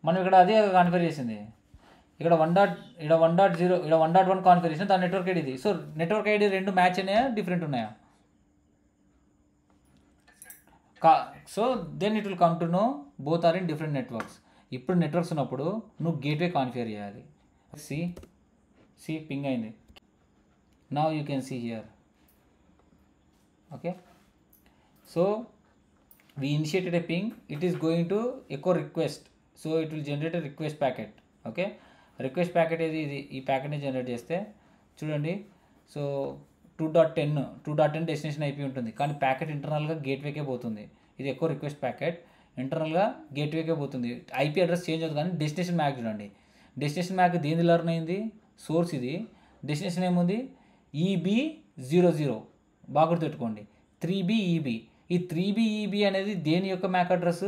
మనం ఇక్కడ అదే కాన్ఫిగర్ చేసింది. ఇక్కడ 1.0 ఇక్కడ 1.1 కాన్ఫిగరేషన్, దాని నెట్వర్క్ ఐడి ఇది. సో నెట్వర్క్ ఐడి రెండు మ్యాచ్ అయినాయా, డిఫరెంట్ ఉన్నాయా? So then it will come to know both are in different networks. ఇప్పుడు నెట్వర్క్స్ ఉన్నప్పుడు నువ్వు గేట్వే కాన్ఫిగర్ చేయాలి. సి పింగ్ అయింది. Now you can see here. Okay so we initiated a ping, it is going to echo request, so it will generate a request packet. Okay request packet ఇది ఈ ప్యాకెట్ని generate చేస్తే చూడండి. So 2.10 destination అయిపోయి ఉంటుంది, కానీ packet ఇంటర్నల్గా గేట్వేకే పోతుంది. ఇది ఎక్కువ రిక్వెస్ట్ ప్యాకెట్ ఇంటర్నల్గా గేట్వేకే పోతుంది. ఐపీ అడ్రస్ చేంజ్ అవుతుంది, కానీ డెస్టినేషన్ మ్యాక్ చూడండి. డెస్టినేషన్ మ్యాక్ దేని లర్న్ అయింది? సోర్స్ ఇది. డెస్టినేషన్ ఏముంది? EB00. బాగా గుర్తుపెట్టుకోండి, 3BEB. ఈ 3BEB అనేది దేని యొక్క మ్యాక్ అడ్రస్?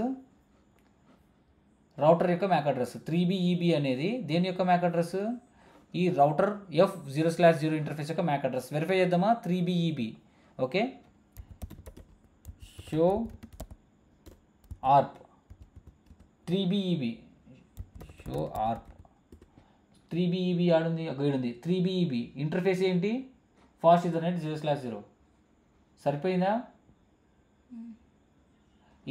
రౌటర్ యొక్క మ్యాక్ అడ్రస్. 3BEB అనేది దేని యొక్క మ్యాక్ అడ్రస్? ఈ రౌటర్ F0/0 ఇంటర్ఫేస్ యొక్క మ్యాక్ అడ్రస్. వెరిఫై చేద్దామా? 3BEB. Okay show ఆర్ప్ 3BEB show ఆర్ప్ 3BEB ఆడుంది గైడుంది. 3BEB ఇంటర్ఫేస్ ఏంటి? Fast Ethernet 0/0. సరిపోయిందా?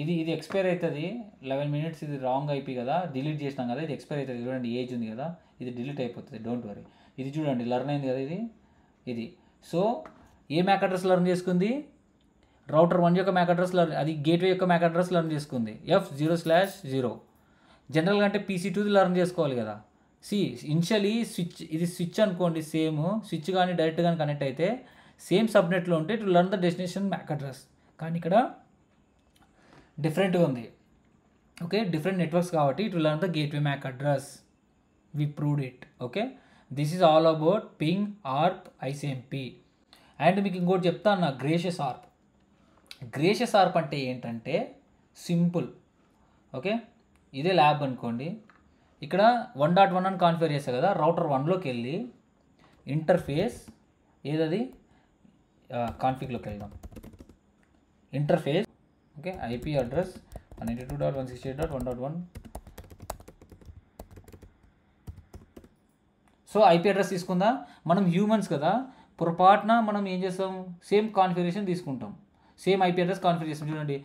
ఇది ఎక్స్పైర్ అవుతుంది 11 minutes. ఇది రాంగ్ ఐపీ కదా, డిలీట్ చేసినాం కదా, ఇది ఎక్స్పైర్ అవుతుంది. చూడండి ఏజ్ ఉంది కదా, ఇది డిలీట్ అయిపోతుంది, డోంట్ వరీ. ఇది చూడండి లర్న్ అయింది కదా ఇది. సో ఏ మ్యాక్ అడ్రస్ లర్న్ చేసుకుంది? రౌటర్ 1 యొక్క మ్యాక్ అడ్రస్ లర్న్, అది గేట్వే యొక్క మ్యాక్ అడ్రస్ లర్న్ చేసుకుంది F0/0. జనరల్గా అంటే PC2ది లర్న్ చేసుకోవాలి కదా. ఇనిషియలీ స్విచ్, ఇది స్విచ్ అనుకోండి, సేమ్ స్విచ్ కానీ డైరెక్ట్ కానీ కనెక్ట్ అయితే సేమ్ సబ్నెట్లో ఉంటే to learn the destination MAC address. కానీ ఇక్కడ డిఫరెంట్గా ఉంది. ఓకే డిఫరెంట్ నెట్వర్క్స్ కాబట్టి to learn the gateway MAC address. We proved it. Okay this is all about ping, ఆర్ప్, ICMP. And మీకు ఇంకోటి చెప్తాను నా, గ్రేషియస్ ఆర్ప్. గ్రేషియస్ ఆర్ప్ అంటే ఏంటంటే సింపుల్. ఓకే ఇదే ల్యాబ్ అనుకోండి, ఇక్కడ 1.1 అని కాన్ఫిగర్ చేస్తా కదా, రౌటర్ 1లోకి వెళ్ళి ఇంటర్ఫేస్ ఏదది కాన్ఫిగ్లోకి వెళ్దాం. Interface okay IP address 192.168.1.1. So IP address తీసుకుందా. మనం హ్యూమన్స్ కదా, పొరపాటున మనం ఏం చేస్తాం, సేమ్ కాన్ఫిగరేషన్ తీసుకుంటాం, సేమ్ IP అడ్రస్ కాన్ఫిగర్ చేస్తాం. చూడండి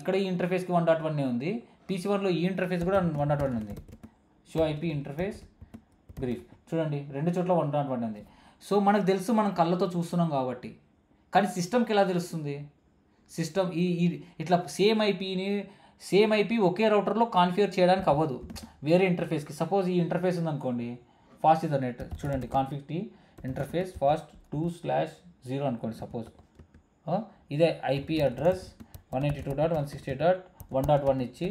ఇక్కడ ఈ ఇంటర్ఫేస్కి 1.1 ఉంది, PC1లో ఈ ఇంటర్ఫేస్ కూడా 1.1 ఉంది. షో IP ఇంటర్ఫేస్ బ్రీఫ్ చూడండి, రెండు చోట్ల 1.1 ఉంది. సో మనకు తెలుసు, మనం కళ్ళతో చూస్తున్నాం కాబట్టి. కానీ సిస్టమ్కి ఎలా తెలుస్తుంది? సిస్టమ్ ఇట్లా సేమ్ ఐపీ ఒకే రౌటర్లో కాన్ఫిగర్ చేయడానికి అవ్వదు, వేరే ఇంటర్ఫేస్కి. సపోజ్ ఈ ఇంటర్ఫేస్ ఉందనుకోండి, ఫాస్ట్ ఈథర్నెట్ చూడండి, కాన్ఫిగ్ ఇంటర్ఫేస్ ఫాస్ట్ 2/0 అనుకోండి సపోజ్. ఇదే IP అడ్రస్ 192.168.1.1 ఇచ్చి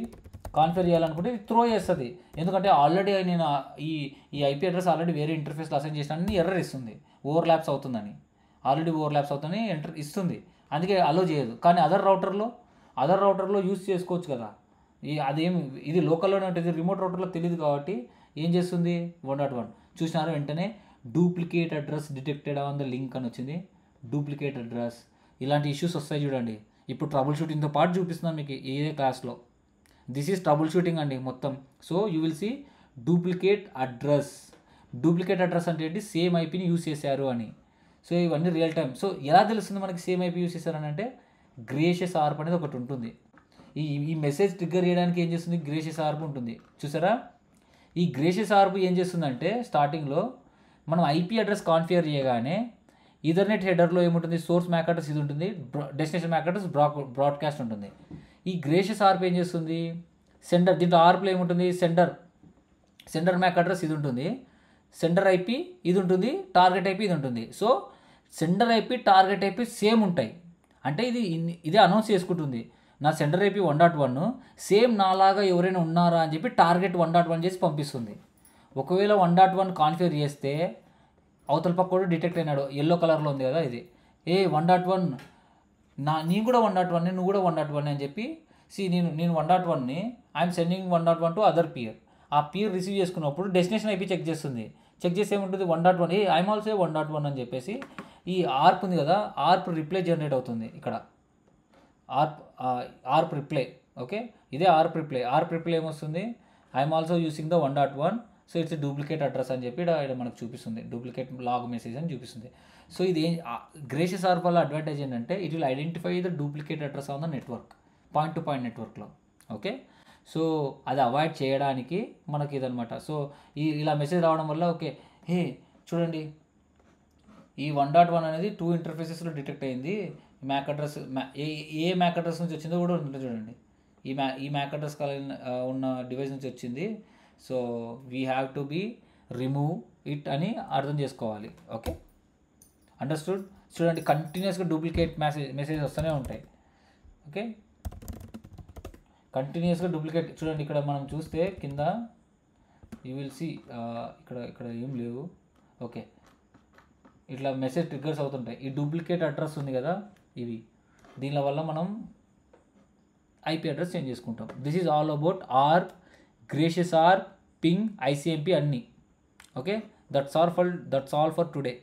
కాన్ఫిగర్ చేయాలనుకుంటే ఇది త్రో చేస్తుంది. ఎందుకంటే ఆల్రెడీ నేను ఈ IP అడ్రస్ ఆల్రెడీ వేరే ఇంటర్ఫేస్లో అసైన్ చేసినా ఎర్రర్ ఇస్తుంది, ఓవర్లాప్స్ అవుతుందని. ఆల్రెడీ ఓవర్లాప్స్ అవుతుందని ఇస్తుంది, అందుకే అలో చేయదు. కానీ అదర్ రౌటర్లో యూజ్ చేసుకోవచ్చు కదా. అదేం ఇది లోకల్లోనే ఉంటుంది, రిమోట్ రౌటర్లో తెలియదు కాబట్టి ఏం చేస్తుంది 1.1 చూసినారు వెంటనే duplicate address detected on the link అని వచ్చింది. డూప్లికేట్ అడ్రస్, ఇలాంటి ఇష్యూస్ వస్తాయి చూడండి. ఇప్పుడు ట్రబుల్ షూటింగ్తో పాటు చూపిస్తున్నాను మీకు ఏ క్లాస్లో. దిస్ ఈజ్ ట్రబుల్ షూటింగ్ అండి మొత్తం. So you will see duplicate address. Duplicate address అంటే ఏంటి, సేమ్ ఐపీని యూస్ చేశారు అని. సో ఇవన్నీ రియల్ టైం. సో ఎలా తెలుస్తుంది మనకి సేమ్ ఐపీ యూస్ చేశారని అంటే, గ్రేషియస్ ఆర్ప్ అనేది ఒకటి ఉంటుంది. ఈ మెసేజ్ ట్రిగ్గర్ చేయడానికి ఏం చేస్తుంది, గ్రేషియస్ ఆర్ప్ ఉంటుంది చూసారా. ఈ గ్రేషియస్ ఆర్ప్ ఏం చేస్తుందంటే, స్టార్టింగ్లో మనం ఐపీ అడ్రస్ కాన్ఫిగర్ చేయగానే ఈథర్నెట్ హెడర్లో ఏముంటుంది, సోర్స్ మ్యాక్ అడ్రస్ ఇది ఉంటుంది, డెస్టినేషన్ మ్యాక్ అడ్రస్ బ్రాడ్కాస్ట్ ఉంటుంది. ఈ గ్రేషియస్ ఆర్ప్ ఏం చేస్తుంది, సెండర్, దీంట్లో ఆర్ప్లో ఏముంటుంది, సెండర్ మ్యాక్ అడ్రస్ ఇది ఉంటుంది, సెండర్ ఐపీ ఇది ఉంటుంది, టార్గెట్ ఐపీ ఇది ఉంటుంది. So sender IP target IP same ఉంటాయి. అంటే ఇదే అనౌన్స్ చేసుకుంటుంది, నా సెండర్ ఐపీ 1.1 సేమ్ నాలాగా ఎవరైనా ఉన్నారా అని చెప్పి టార్గెట్ 1.1 చేసి పంపిస్తుంది. ఒకవేళ 1.1 కాన్ఫిగర్ చేస్తే అవతల పక్క కూడా డిటెక్ట్ అయినాడు, ఎల్లో కలర్లో ఉంది కదా ఇది, 1.1 నేను కూడా 1.1 నువ్వు కూడా 1.1 అని చెప్పి, నేను 1.1ని I'm sending 1.1 to other peer. ఆ పియర్ రిసీవ్ చేసుకున్నప్పుడు డెస్టినేషన్ ఐపీ చెక్ చేస్తుంది. చెక్ చేసి ఏముంటుంది, 1.1 ఐఎమ్ ఆల్సో 1.1 అని చెప్పేసి ఈ ఆర్ప్ ఉంది కదా, ఆర్ప్ రిప్లై జనరేట్ అవుతుంది ఇక్కడ. ఆర్ప్ రిప్లై, ఓకే, ఇదే ఆర్ప్ రిప్లై ఏమొస్తుంది, I'm also using the 1.1, so it's duplicate address అని చెప్పి ఇక్కడ మనకు చూపిస్తుంది, డూప్లికేట్ లాగ్ మెసేజ్ అని చూపిస్తుంది. సో ఇది గ్రేషియస్ ఆర్ప్ వల్ల అడ్వాంటేజ్ ఏంటంటే, it will identify the duplicate address on the network, point to point నెట్వర్క్లో. ఓకే, సో అది అవాయిడ్ చేయడానికి మనకి ఇదనమాట. సో ఇలా మెసేజ్ రావడం వల్ల, ఓకే చూడండి ఈ 1.1 అనేది 2 ఇంటర్ఫేసెస్లో డిటెక్ట్ అయింది. మ్యాక్ అడ్రస్ ఏ మ్యాక్ అడ్రస్ నుంచి వచ్చిందో కూడా ఉంటుంది చూడండి, ఈ మ్యాక్ అడ్రస్ ఉన్న డివైస్ నుంచి వచ్చింది. So we have to be remove it అని అర్థం చేసుకోవాలి. Okay, understood. చూడండి కంటిన్యూస్గా డూప్లికేట్ మెసేజ్ వస్తూనే ఉంటాయి. ఓకే, కంటిన్యూస్గా డూప్లికేట్. చూడండి ఇక్కడ మనం చూస్తే కింద యూ విల్ సీ, ఇక్కడ ఏం లేవు. ఓకే, ఇట్లా మెసేజ్ ట్రిగ్గర్స్ అవుతుంటాయి. ఈ డూప్లికేట్ అడ్రస్ ఉంది కదా, ఇవి దీనిల వల్ల మనం ఐపీ అడ్రస్ చేంజ్ చేసుకుంటాం. This is all about ARP, gratuitous ARP, ping, ICMP అన్నీ. Okay, that's all for today.